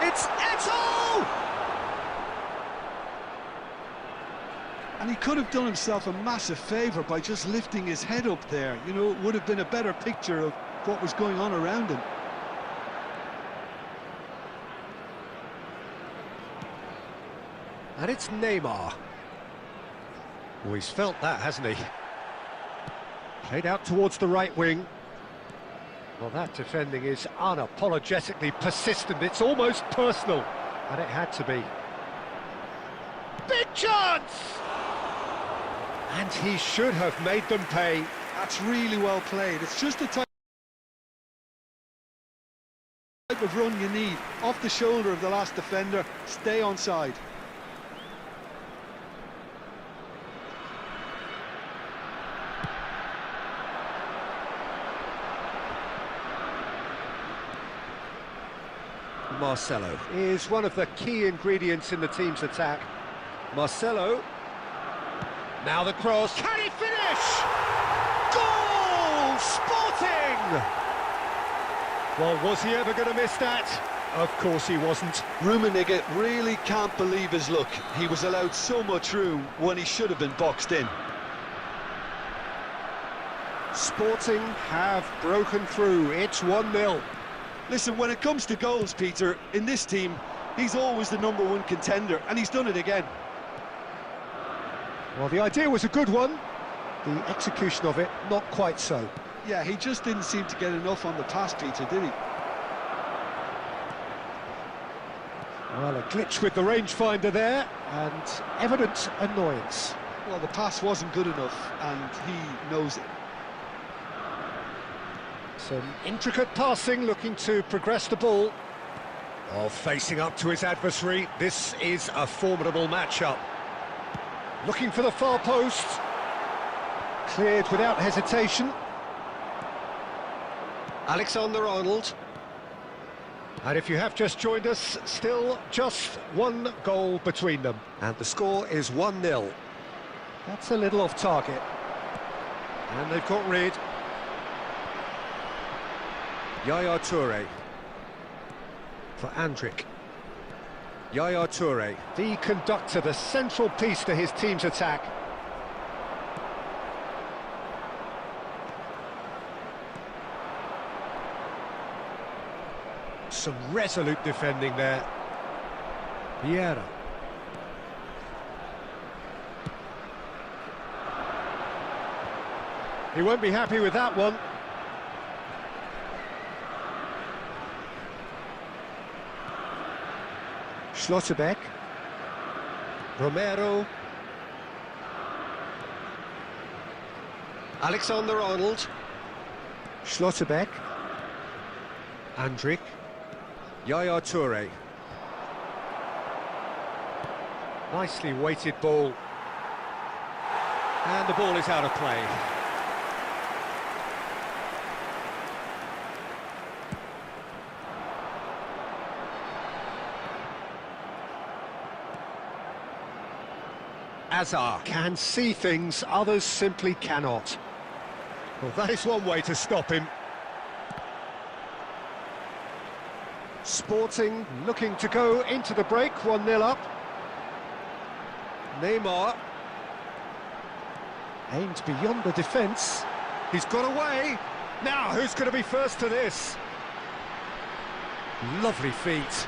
[SPEAKER 2] It's Eto'o!
[SPEAKER 6] And he could have done himself a massive favour by just lifting his head up there. You know, it would have been a better picture of what was going on around him.
[SPEAKER 2] And it's Neymar. Oh, he's felt that, hasn't he? Played out towards the right wing. Well, that defending is unapologetically persistent. It's almost personal. And it had to be. Big chance! And he should have made them pay.
[SPEAKER 6] That's really well played. It's just the type of run you need. Off the shoulder of the last defender, stay onside.
[SPEAKER 2] Marcelo is one of the key ingredients in the team's attack. Marcelo. Now the cross. Can he finish? Goal! Sporting! Well, was he ever going to miss that? Of course he wasn't.
[SPEAKER 6] Rummenigge really can't believe his luck. He was allowed so much room when he should have been boxed in.
[SPEAKER 2] Sporting have broken through. It's 1-0.
[SPEAKER 6] Listen, when it comes to goals, Peter, in this team, he's always the #1 contender, and he's done it again.
[SPEAKER 2] Well, the idea was a good one. The execution of it, not quite so.
[SPEAKER 6] Yeah, he just didn't seem to get enough on the pass, Peter, did he?
[SPEAKER 2] Well, a glitch with the rangefinder there, and evident annoyance.
[SPEAKER 6] Well, the pass wasn't good enough, and he knows it.
[SPEAKER 2] Some intricate passing, looking to progress the ball. Oh, facing up to his adversary. This is a formidable matchup. Looking for the far post. Cleared without hesitation. Alexander-Arnold. And if you have just joined us, still just one goal between them. And the score is 1-0. That's a little off target. And they've got rid. Yaya Toure for Andrić. Yaya Toure, the conductor, the central piece to his team's attack. Some resolute defending there. Vieira. He won't be happy with that one. Schlotterbeck. Romero. Alexander-Arnold. Schlotterbeck. Andrik. Yaya Toure. Nicely weighted ball. And the ball is out of play. Azar can see things others simply cannot. Well, that is one way to stop him. Sporting looking to go into the break, 1-0 up. Neymar aimed beyond the defence. He's got away. Now, who's going to be first to this? Lovely feet.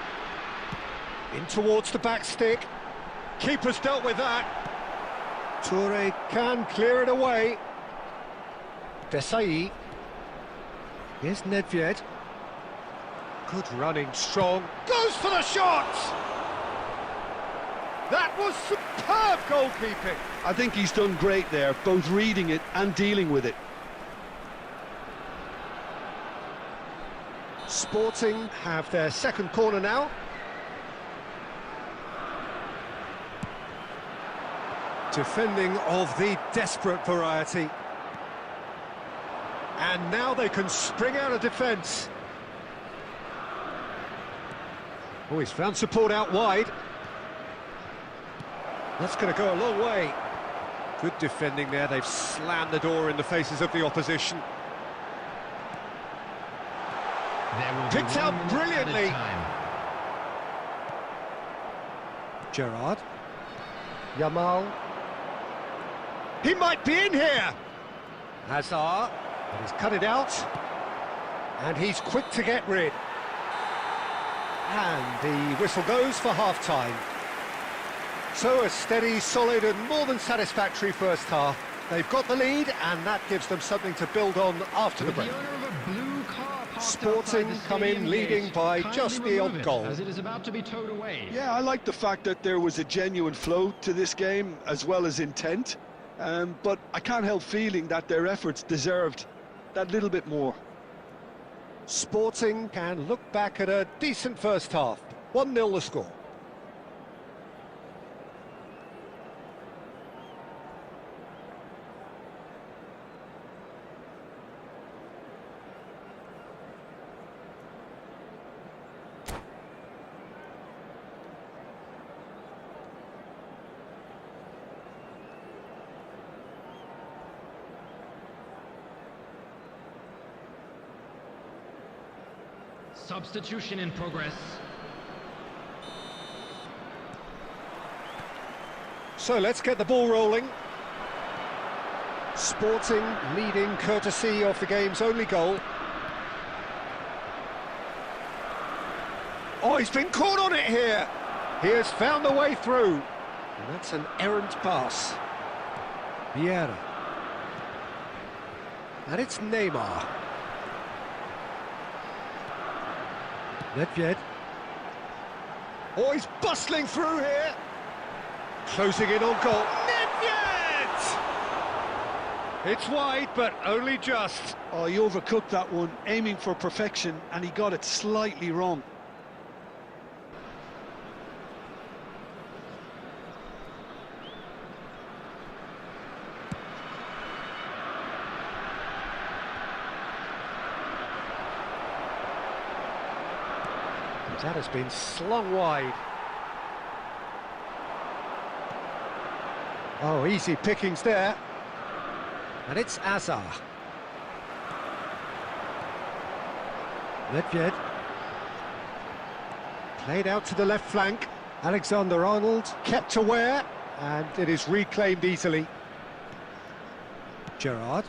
[SPEAKER 2] In towards the back stick. Keeper's dealt with that. Toure can clear it away. Desai. Here's Nedved. Good running, strong. Goes for the shot! That was superb goalkeeping.
[SPEAKER 6] I think he's done great there, both reading it and dealing with it.
[SPEAKER 2] Sporting have their second corner now. Defending of the desperate variety. And now they can spring out of defence. Oh, he's found support out wide. That's going to go a long way. Good defending there. They've slammed the door in the faces of the opposition. Picked out brilliantly. Gerrard. Yamal. He might be in here. Hazard. But he's cut it out. And he's quick to get rid. And the whistle goes for half-time. So a steady, solid and more than satisfactory first half. They've got the lead and that gives them something to build on after the break. Sporting come in leading by just the odd goal.
[SPEAKER 4] As it is about to be towed away.
[SPEAKER 6] Yeah, I like the fact that there was a genuine flow to this game as well as intent. But I can't help feeling that their efforts deserved that little bit more.
[SPEAKER 2] Sporting can look back at a decent first half. 1-0 the score.
[SPEAKER 4] Substitution in progress.
[SPEAKER 2] So let's get the ball rolling. Sporting leading courtesy of the game's only goal. Oh, he's been caught on it here. He has found the way through. And that's an errant pass. Vieira. And it's Neymar. Nedved. Oh, he's bustling through here. Closing in on goal. Nedved! It's wide, but only just.
[SPEAKER 6] Oh, he overcooked that one, aiming for perfection, and he got it slightly wrong.
[SPEAKER 2] That has been slung wide. Oh, easy pickings there. And it's Azar. Nedved. Played out to the left flank. Alexander-Arnold kept aware, and it is reclaimed easily. Gerrard.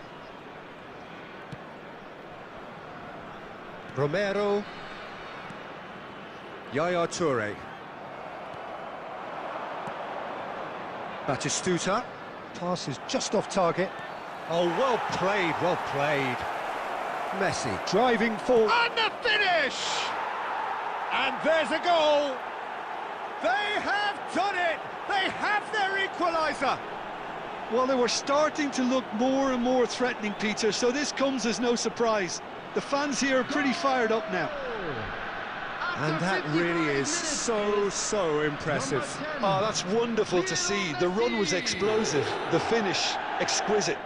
[SPEAKER 2] Yaya Toure. Batistuta. Pass is just off target. Oh, well played, well played. Messi driving forward. And the finish! And there's a goal! They have done it! They have their equaliser!
[SPEAKER 6] Well, they were starting to look more and more threatening, Peter, so this comes as no surprise. The fans here are pretty fired up now.
[SPEAKER 2] And that really is so impressive.
[SPEAKER 3] Oh, that's wonderful to see. The run was explosive, the finish exquisite.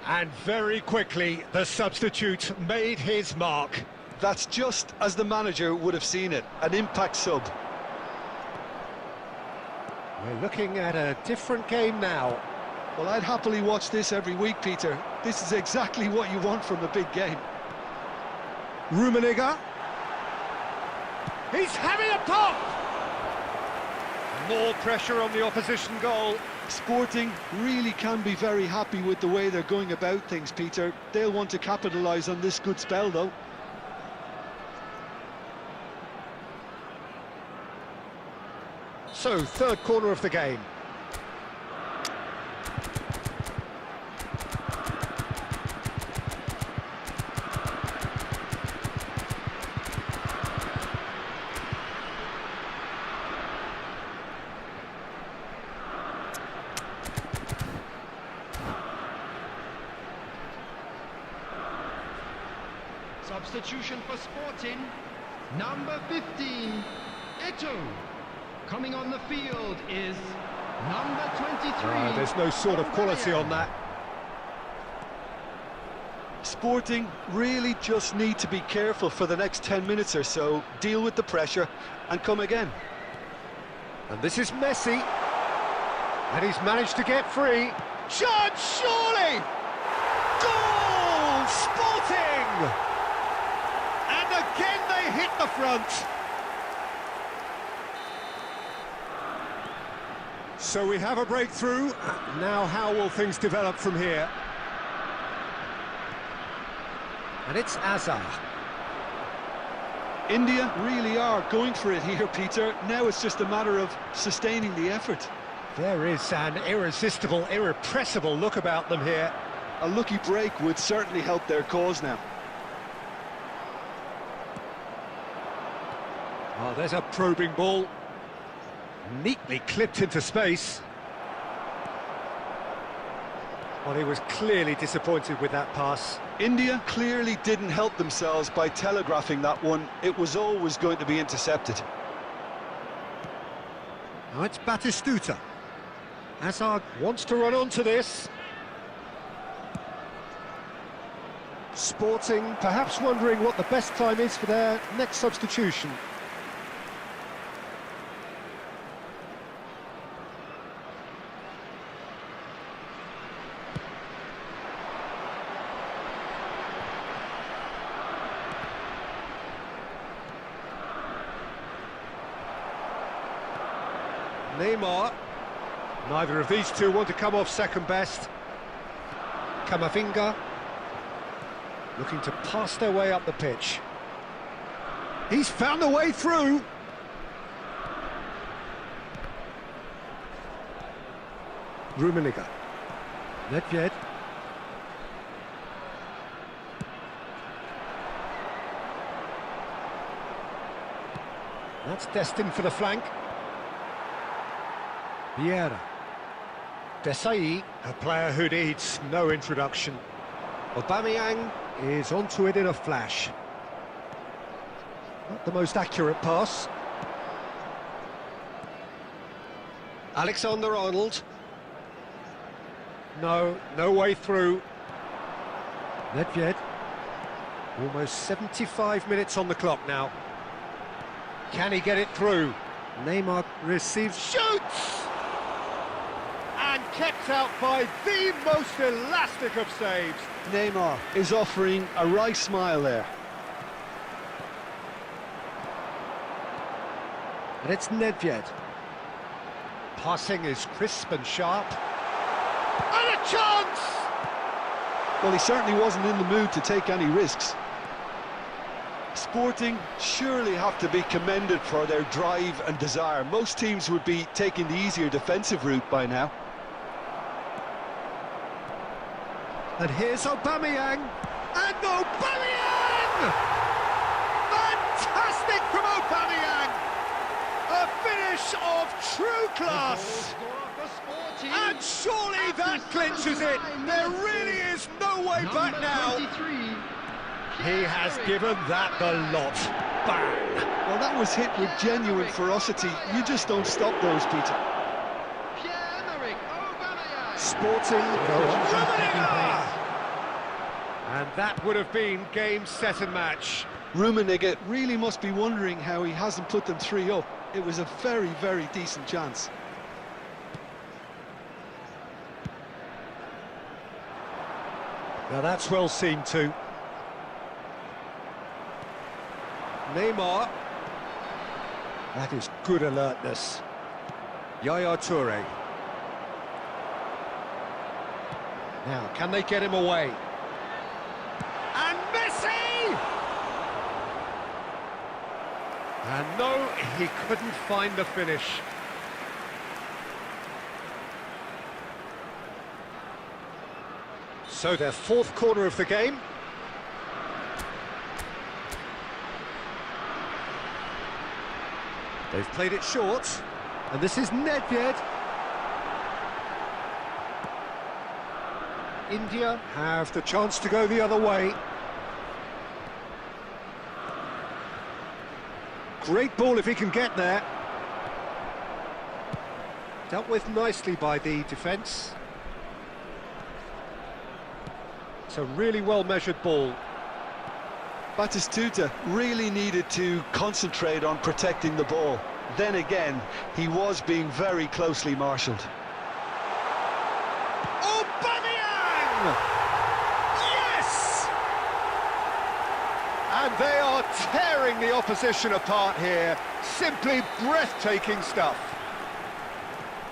[SPEAKER 2] And very quickly, the substitute made his mark.
[SPEAKER 3] That's just as the manager would have seen it, an impact sub.
[SPEAKER 2] We're looking at a different game now.
[SPEAKER 6] Well, I'd happily watch this every week, Peter. This is exactly what you want from a big game.
[SPEAKER 2] Rummenigge. He's having a pop! More pressure on the opposition goal.
[SPEAKER 6] Sporting really can be very happy with the way they're going about things, Peter. They'll want to capitalise on this good spell, though.
[SPEAKER 2] So, third corner of the game.
[SPEAKER 4] Substitution for Sporting, number 15, Eto'o. Coming on the field is number 23.
[SPEAKER 2] There's no sort of quality on that.
[SPEAKER 3] Sporting really just need to be careful for the next 10 minutes or so, deal with the pressure and come again.
[SPEAKER 2] And this is Messi. And he's managed to get free. Chance, surely! Goal! Sporting! And again they hit the front. So we have a breakthrough. Now how will things develop from here? And it's Azar.
[SPEAKER 6] India really are going for it here, Peter. Now it's just a matter of sustaining the effort.
[SPEAKER 2] There is an irresistible, irrepressible look about them here.
[SPEAKER 3] A lucky break would certainly help their cause now.
[SPEAKER 2] Oh, there's a probing ball. Neatly clipped into space. Well, he was clearly disappointed with that pass.
[SPEAKER 3] India clearly didn't help themselves by telegraphing that one. It was always going to be intercepted.
[SPEAKER 2] Now it's Batistuta. Hazard wants to run onto this. Sporting perhaps wondering what the best time is for their next substitution. Neymar. Neither of these two want to come off second best. Camavinga. Looking to pass their way up the pitch. He's found a way through. Rummenigge. Nedved. That's destined for the flank. Vieira. Desai, a player who needs no introduction. Aubameyang is onto it in a flash. Not the most accurate pass. Alexander-Arnold. No way through. Nedved. Almost 75 minutes on the clock now. Can he get it through? Neymar receives, shoots! And kept out by the most elastic of saves.
[SPEAKER 3] Neymar is offering a wry smile there.
[SPEAKER 2] And it's Nedved. Passing is crisp and sharp. And a chance!
[SPEAKER 3] Well, he certainly wasn't in the mood to take any risks. Sporting surely have to be commended for their drive and desire. Most teams would be taking the easier defensive route by now.
[SPEAKER 2] And here's Aubameyang. And Aubameyang! Fantastic from Aubameyang! A finish of true class! And surely that clinches it! There really is no way back now! He has given that the lot. Bang!
[SPEAKER 3] Well, that was hit with genuine ferocity. You just don't stop those, Peter.
[SPEAKER 2] Sporting go on. And that would have been game, set and match.
[SPEAKER 3] Rummenigge really must be wondering how he hasn't put them 3 up. It was a very, very decent chance.
[SPEAKER 2] Now that's well seen too. Neymar. That is good alertness. Yaya Toure. Now, can they get him away? And Messi! And no, he couldn't find the finish. So their fourth corner of the game. They've played it short, and this is Nedved. India have the chance to go the other way. Great ball if he can get there. Dealt with nicely by the defence. It's a really well-measured ball.
[SPEAKER 3] Batistuta really needed to concentrate on protecting the ball. Then again, he was being very closely marshalled.
[SPEAKER 2] Aubameyang! Yes! And they are tearing the opposition apart here. Simply breathtaking stuff.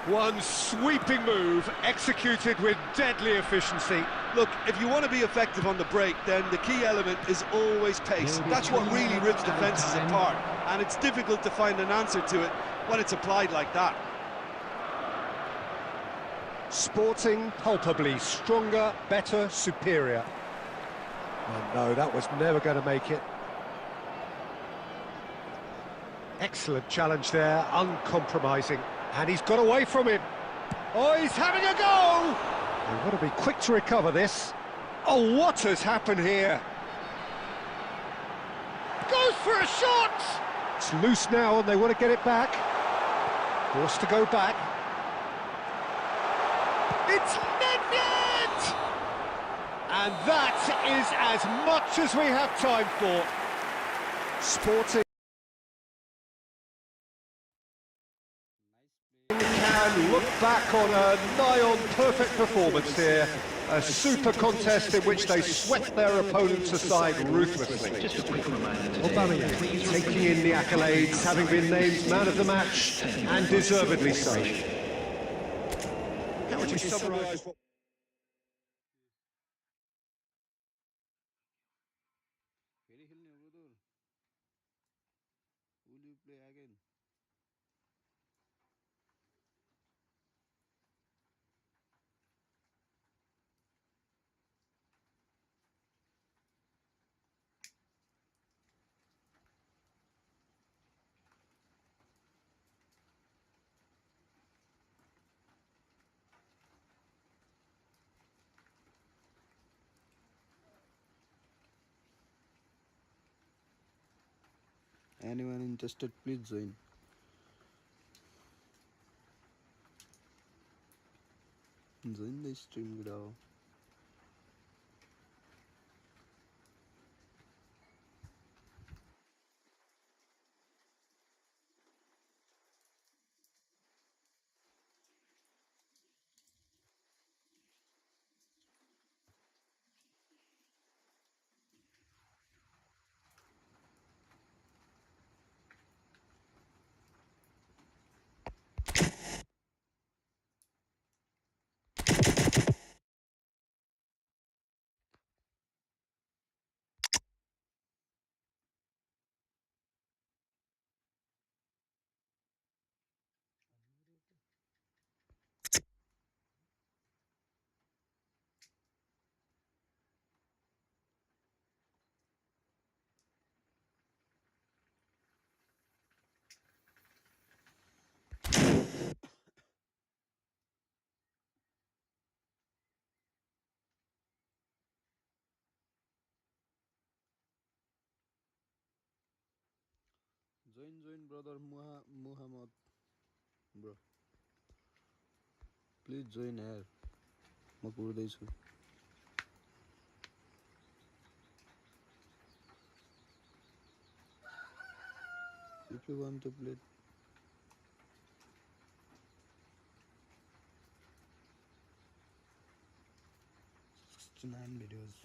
[SPEAKER 2] One sweeping move, executed with deadly efficiency.
[SPEAKER 3] Look, if you want to be effective on the break, then the key element is always pace. That's what really rips defences apart, and it's difficult to find an answer to it when it's applied like that.
[SPEAKER 2] Sporting palpably stronger, better, superior. Oh no, that was never going to make it. Excellent challenge there, uncompromising. And he's got away from him. Oh, he's having a go! They've got to be quick to recover this. Oh, what has happened here? Goes for a shot! It's loose now and they want to get it back. Forced to go back. It's Nedved! And that is as much as we have time for. Sporting can look back on a nigh-on perfect performance here. A super contest in which they swept their opponents aside ruthlessly.
[SPEAKER 4] Just a quick reminder today,
[SPEAKER 2] Aubameyang taking in the accolades, having been named man of the match, and deservedly so. How would you summarise what...
[SPEAKER 1] Will you play again? Anyone interested, please join. Join the stream, bro. Join, brother Muhammad, bro. Please join here. म कुर्दैछु. If you want to play 69 videos.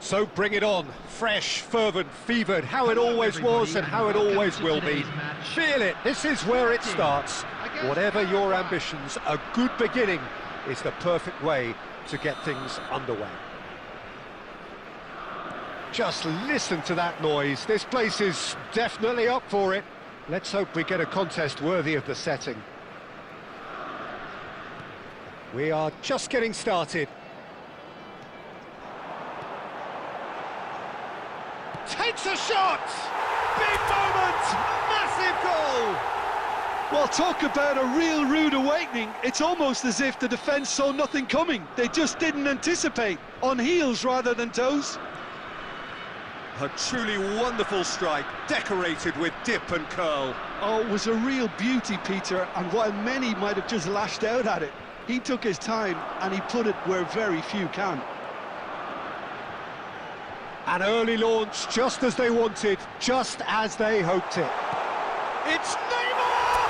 [SPEAKER 2] So bring it on, fresh, fervent, fevered, how it always was and how it always will be. Feel it, this is where it starts. Whatever your ambitions, a good beginning is the perfect way to get things underway. Just listen to that noise, this place is definitely up for it. Let's hope we get a contest worthy of the setting. We are just getting started. Takes a shot! Big moment! Massive goal!
[SPEAKER 6] Well, talk about a real rude awakening. It's almost as if the defence saw nothing coming. They just didn't anticipate. On heels rather than toes.
[SPEAKER 2] A truly wonderful strike, decorated with dip and curl.
[SPEAKER 6] Oh, it was a real beauty, Peter, and while many might have just lashed out at it, he took his time and he put it where very few can.
[SPEAKER 2] An early launch, just as they wanted, just as they hoped it. It's Neymar!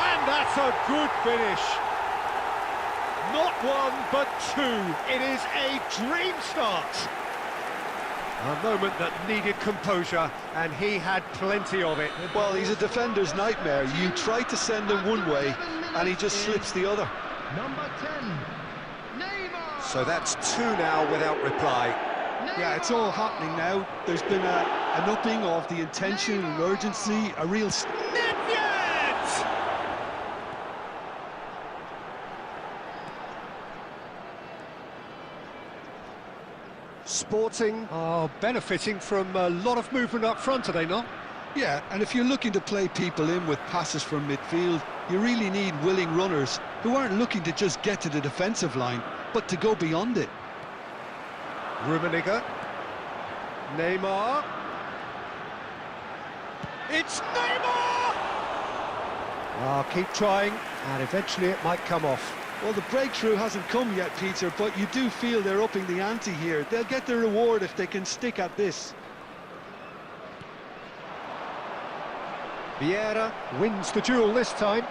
[SPEAKER 2] And that's a good finish. Not one, but two. It is a dream start. A moment that needed composure, and he had plenty of it.
[SPEAKER 6] Well, he's a defender's nightmare. You try to send him one way, and he just slips the other.
[SPEAKER 4] Number 10, Neymar.
[SPEAKER 2] So that's two now without reply.
[SPEAKER 6] Yeah, it's all happening now. There's been an upping of the intention and urgency, a real...
[SPEAKER 2] Sporting are benefiting from a lot of movement up front, are they not?
[SPEAKER 6] Yeah, and if you're looking to play people in with passes from midfield, you really need willing runners who aren't looking to just get to the defensive line, but to go beyond it.
[SPEAKER 2] Rummenigge. Neymar. It's Neymar! Keep trying, and eventually it might come off.
[SPEAKER 6] Well, the breakthrough hasn't come yet, Peter, but you do feel they're upping the ante here. They'll get their reward if they can stick at this.
[SPEAKER 2] Vieira wins the duel this time.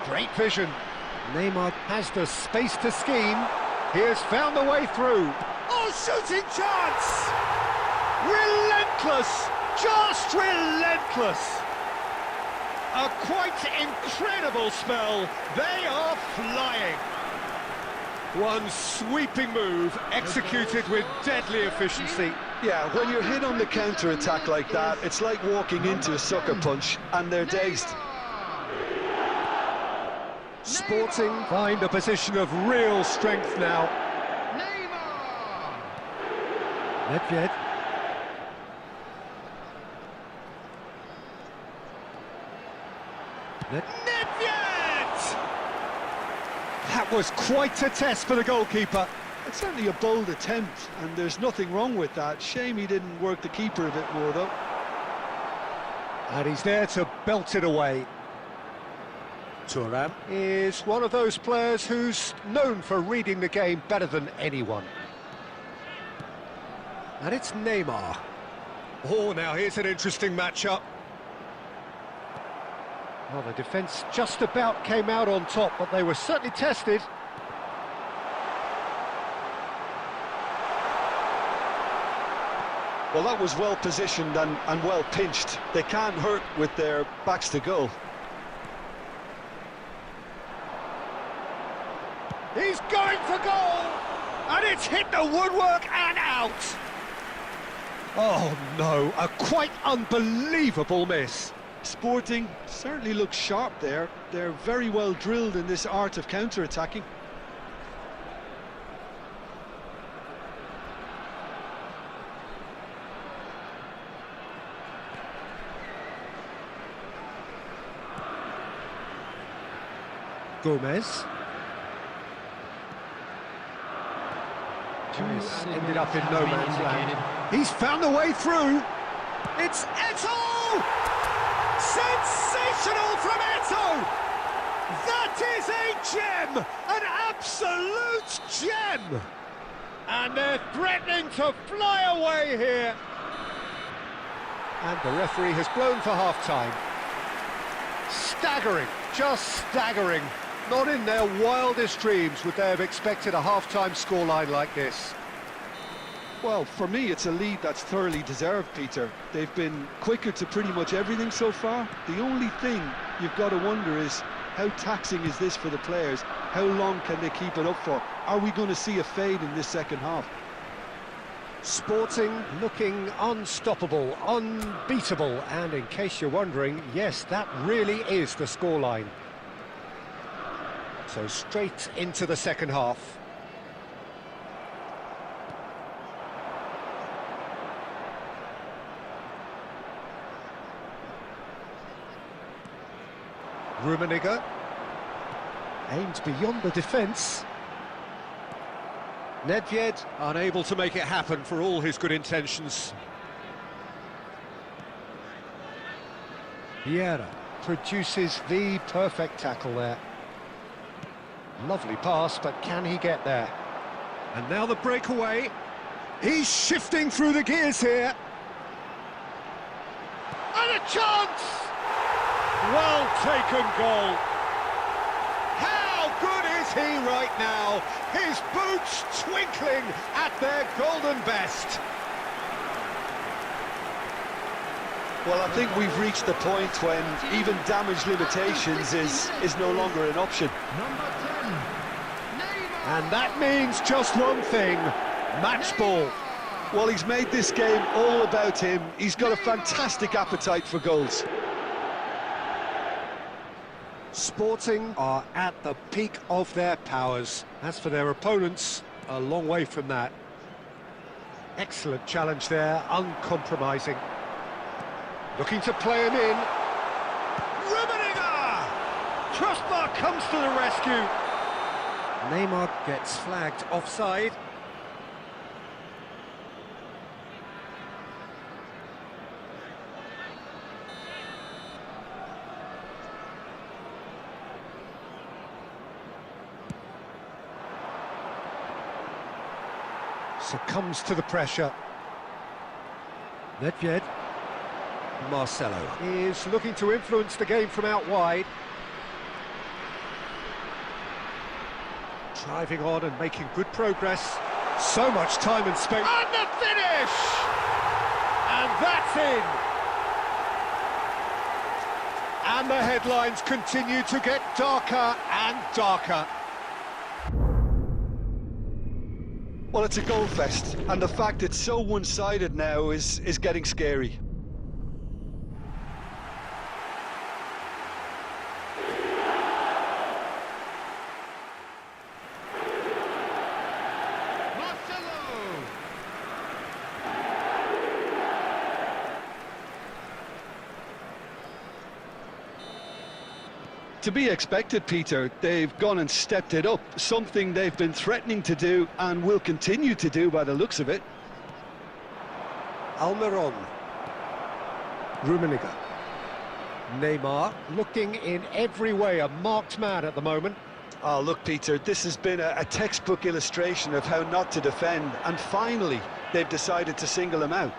[SPEAKER 2] Great vision. Neymar has the space to scheme. He has found the way through. Oh, shooting chance! Relentless! Just relentless! A quite incredible spell. They are flying. One sweeping move, executed with deadly efficiency.
[SPEAKER 6] Yeah, when you're hit on the counter-attack like that, it's like walking into a sucker punch, and they're dazed.
[SPEAKER 2] Sporting find a position of real strength now. Nedved. Nedved! That was quite a test for the goalkeeper.
[SPEAKER 6] It's certainly a bold attempt, and there's nothing wrong with that. Shame he didn't work the keeper a bit more, though.
[SPEAKER 2] And he's there to belt it away. Thuram is one of those players who's known for reading the game better than anyone. And it's Neymar. Oh, now here's an interesting matchup. Well, the defence just about came out on top, but they were certainly tested.
[SPEAKER 6] Well, that was well positioned and well pinched. They can't hurt with their backs to goal.
[SPEAKER 2] He's going for goal! And it's hit the woodwork and out! Oh no, a quite unbelievable miss.
[SPEAKER 6] Sporting certainly looks sharp there. They're very well drilled in this art of counter-attacking.
[SPEAKER 2] Gomez. He's ended up in no man's land. He's found the way through. It's Eto'o! Sensational from Eto'o! That is a gem! An absolute gem! And they're threatening to fly away here. And the referee has blown for half-time. Staggering, just staggering. Not in their wildest dreams would they have expected a half-time scoreline like this.
[SPEAKER 6] Well, for me, it's a lead that's thoroughly deserved, Peter. They've been quicker to pretty much everything so far. The only thing you've got to wonder is, how taxing is this for the players? How long can they keep it up for? Are we going to see a fade in this second half?
[SPEAKER 2] Sporting looking unstoppable, unbeatable, and in case you're wondering, yes, that really is the scoreline. So straight into the second half. Rummenigge aimed beyond the defence. Nedved unable to make it happen for all his good intentions. Vieira produces the perfect tackle there. Lovely pass, but can he get there? And now the breakaway. He's shifting through the gears here. And a chance! Well taken goal. How good is he right now? His boots twinkling at their golden best.
[SPEAKER 3] Well, I think we've reached the point when even damage limitations is no longer an option.
[SPEAKER 2] And that means just one thing, match ball.
[SPEAKER 3] Well, he's made this game all about him. He's got a fantastic appetite for goals.
[SPEAKER 2] Sporting are at the peak of their powers. As for their opponents, a long way from that. Excellent challenge there, uncompromising. Looking to play him in. Rummenigge! Crossbar comes to the rescue. Neymar gets flagged offside. Succumbs to the pressure. Nedved. Marcelo is looking to influence the game from out wide. Driving on and making good progress. So much time and space. And the finish! And that's in! And the headlines continue to get darker and darker.
[SPEAKER 3] Well, it's a goal fest, and the fact it's so one-sided now is getting scary. To be expected, Peter. They've gone and stepped it up, something they've been threatening to do and will continue to do by the looks of it.
[SPEAKER 2] Almiron. Rummenigge. Neymar looking in every way a marked man at the moment.
[SPEAKER 3] Oh, look, Peter, this has been a textbook illustration of how not to defend, and finally they've decided to single him out.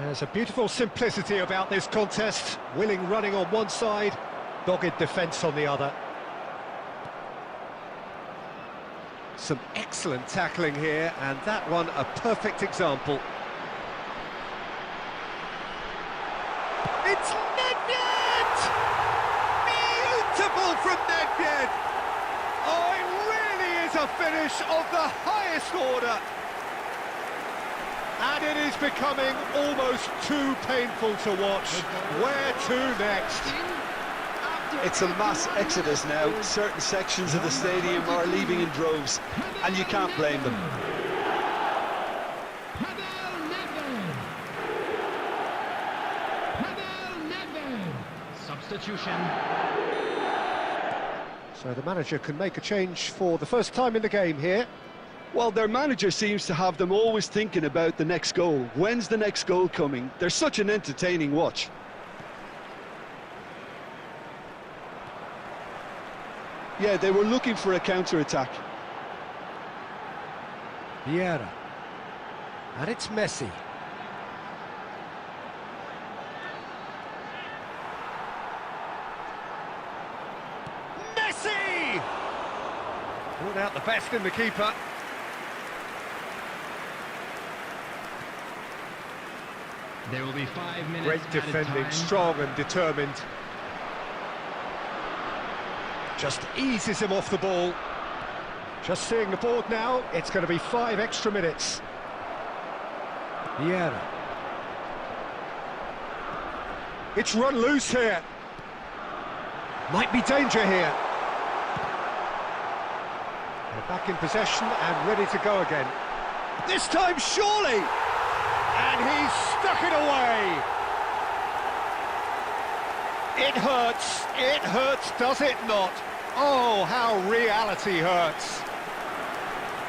[SPEAKER 2] There's a beautiful simplicity about this contest. Willing running on one side, dogged defence on the other. Some excellent tackling here, and that one a perfect example. It's Nedved! Beautiful from Nedved! Oh, it really is a finish of the highest order. And it is becoming almost too painful to watch. Where to next?
[SPEAKER 3] It's a mass exodus now. Certain sections of the stadium are leaving in droves, and you can't blame them.
[SPEAKER 4] Substitution.
[SPEAKER 2] So the manager can make a change for the first time in the game here.
[SPEAKER 3] Well, their manager seems to have them always thinking about the next goal. When's the next goal coming? They're such an entertaining watch. Yeah, they were looking for a counter-attack.
[SPEAKER 2] Vieira. And it's Messi. Messi! Brought out the best in the keeper.
[SPEAKER 4] There will be 5 minutes.
[SPEAKER 2] Great defending, strong and determined. Just eases him off the ball. Just seeing the board now, it's going to be 5 extra minutes. Vieira. It's run loose here. Might be danger here. They're back in possession and ready to go again. This time, surely! And he's stuck it away! It hurts, does it not? Oh, how reality hurts.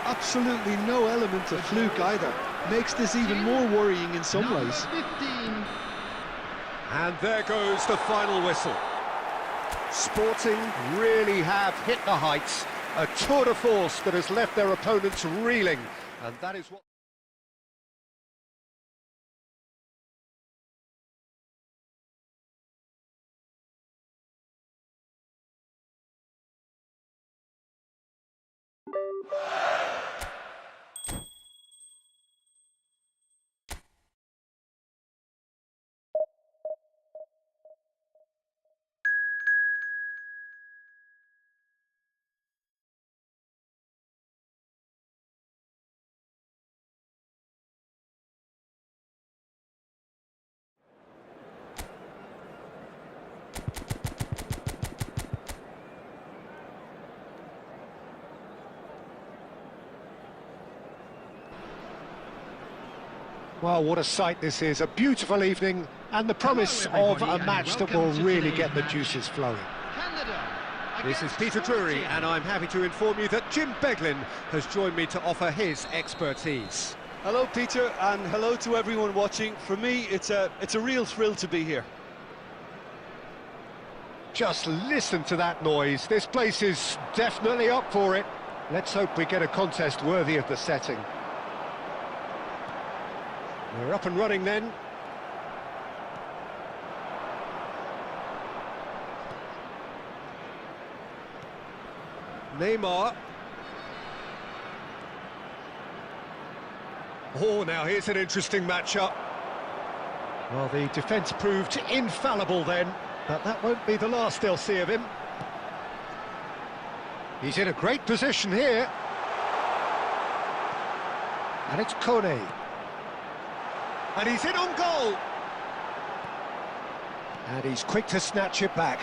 [SPEAKER 6] Absolutely no element of fluke either. Makes this even more worrying in some ways.
[SPEAKER 4] 15.
[SPEAKER 2] And there goes the final whistle. Sporting really have hit the heights. A tour de force that has left their opponents reeling. And that is what... Well, what a sight this is. A beautiful evening and the promise of a match that will really get the juices flowing. This is Peter Drury, and I'm happy to inform you that Jim Beglin has joined me to offer his expertise.
[SPEAKER 6] Hello, Peter, and hello to everyone watching. For me, it's a real thrill to be here.
[SPEAKER 2] Just listen to that noise. This place is definitely up for it. Let's hope we get a contest worthy of the setting. We're up and running then. Neymar. Oh, now here's an interesting matchup. Well, the defence proved infallible then, but that won't be the last they'll see of him. He's in a great position here. And it's Kone. And he's in on goal. And he's quick to snatch it back.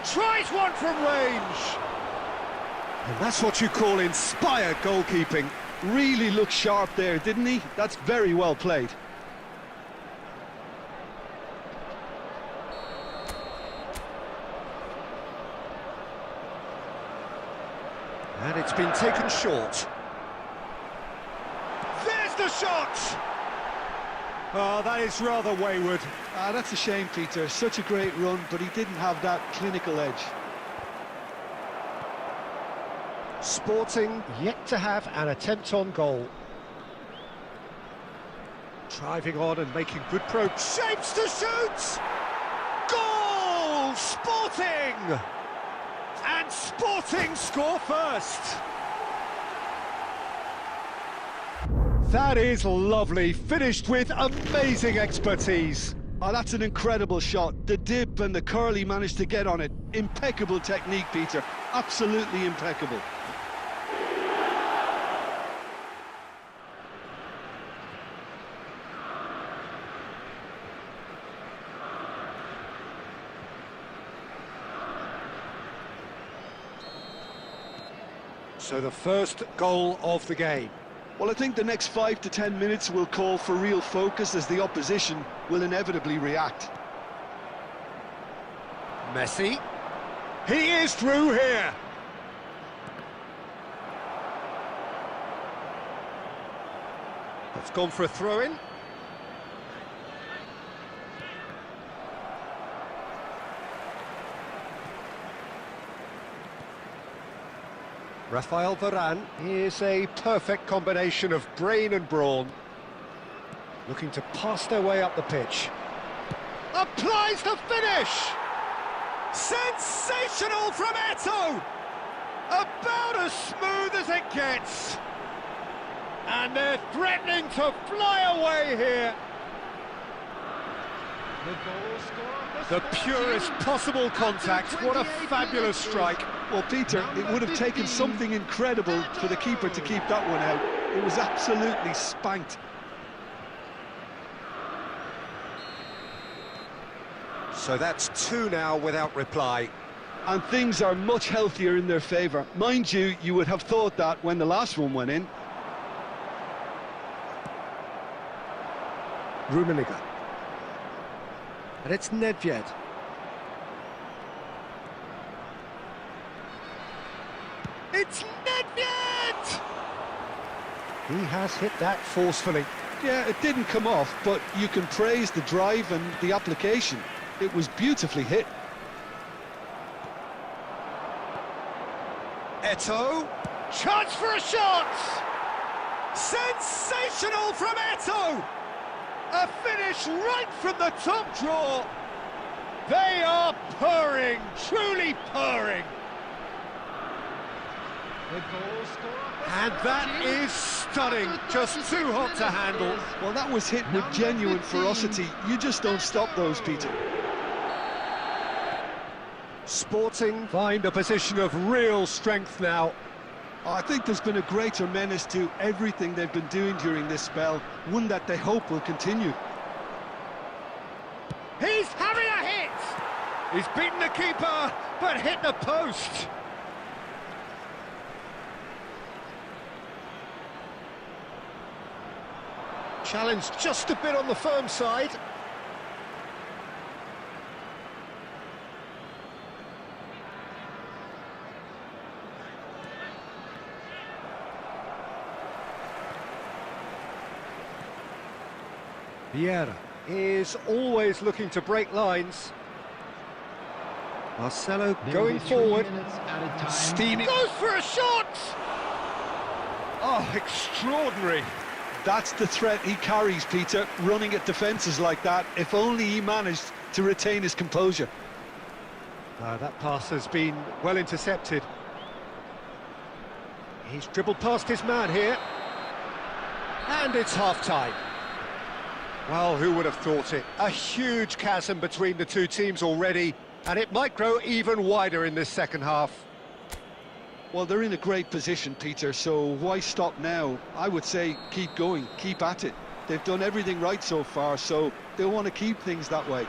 [SPEAKER 2] Tries one from range. And that's what you call inspired goalkeeping.
[SPEAKER 6] Really looked sharp there, didn't he? That's very well played.
[SPEAKER 2] And it's been taken short. There's the shot! Oh, that is rather wayward.
[SPEAKER 6] That's a shame, Peter. Such a great run, but he didn't have that clinical edge.
[SPEAKER 2] Sporting yet to have an attempt on goal. Driving on and making good progress. Shapes to shoot! Goal! Sporting! And Sporting score first. That is lovely, finished with amazing expertise.
[SPEAKER 6] Oh, that's an incredible shot. The dip and the curl he managed to get on it. Impeccable technique, Peter. Absolutely impeccable.
[SPEAKER 2] So the first goal of the game.
[SPEAKER 6] Well, I think the next 5 to 10 minutes will call for real focus as the opposition will inevitably react.
[SPEAKER 2] Messi. He is through here. It's gone for a throw-in. Rafael Varane is a perfect combination of brain and brawn. Looking to pass their way up the pitch. Applies the finish! Sensational from Eto'o! About as smooth as it gets. And they're threatening to fly away here. The purest possible contact. What a fabulous strike.
[SPEAKER 6] Well, Peter, it would have taken something incredible for the keeper to keep that one out. It was absolutely spanked.
[SPEAKER 2] So that's 2 now without reply.
[SPEAKER 6] And things are much healthier in their favour. Mind you, you would have thought that when the last one went in.
[SPEAKER 2] Rummenigge. And it's Nedved. It's Nedved! He has hit that forcefully.
[SPEAKER 6] Yeah, it didn't come off, but you can praise the drive and the application. It was beautifully hit.
[SPEAKER 2] Eto'o. Chance for a shot! Sensational from Eto'o! A finish right from the top draw. They are purring, truly purring. And that is stunning, just too hot to handle.
[SPEAKER 6] Well, that was hit with genuine ferocity. You just don't stop those, Peter.
[SPEAKER 2] Sporting find a position of real strength now.
[SPEAKER 6] I think there's been a greater menace to everything they've been doing during this spell, one that they hope will continue.
[SPEAKER 2] He's having a hit! He's beaten the keeper, but hit the post. Challenge just a bit on the firm side. Vieira is always looking to break lines. Marcelo going forward. Steaming. Goes for a shot! Oh, extraordinary.
[SPEAKER 6] That's the threat he carries, Peter, running at defences like that. If only he managed to retain his composure.
[SPEAKER 2] That pass has been well intercepted. He's dribbled past his man here. And it's half-time. Well, who would have thought it? A huge chasm between the two teams already, and it might grow even wider in this second half.
[SPEAKER 6] Well, they're in a great position, Peter, so why stop now? I would say keep going, keep at it. They've done everything right so far, so they'll want to keep things that way.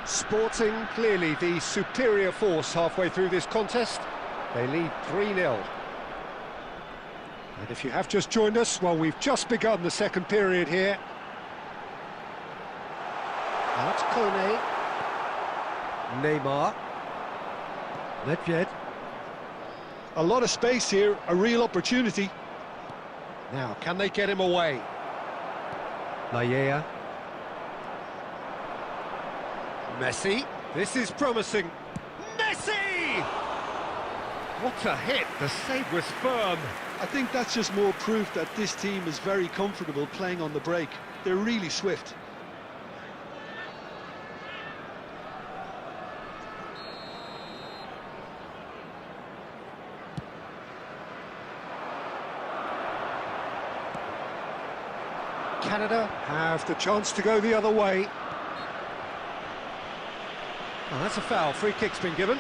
[SPEAKER 2] Sporting clearly the superior force halfway through this contest. They lead 3-0. And if you have just joined us, well, we've just begun the second period here. Out Kone. Neymar. Nedved.
[SPEAKER 6] A lot of space here, a real opportunity.
[SPEAKER 2] Now, can they get him away? Laya. Messi. This is promising. Messi! What a hit. The save was firm.
[SPEAKER 6] I think that's just more proof that this team is very comfortable playing on the break. They're really swift.
[SPEAKER 2] Canada have the chance to go the other way. Oh, that's a foul. Free kick's been given.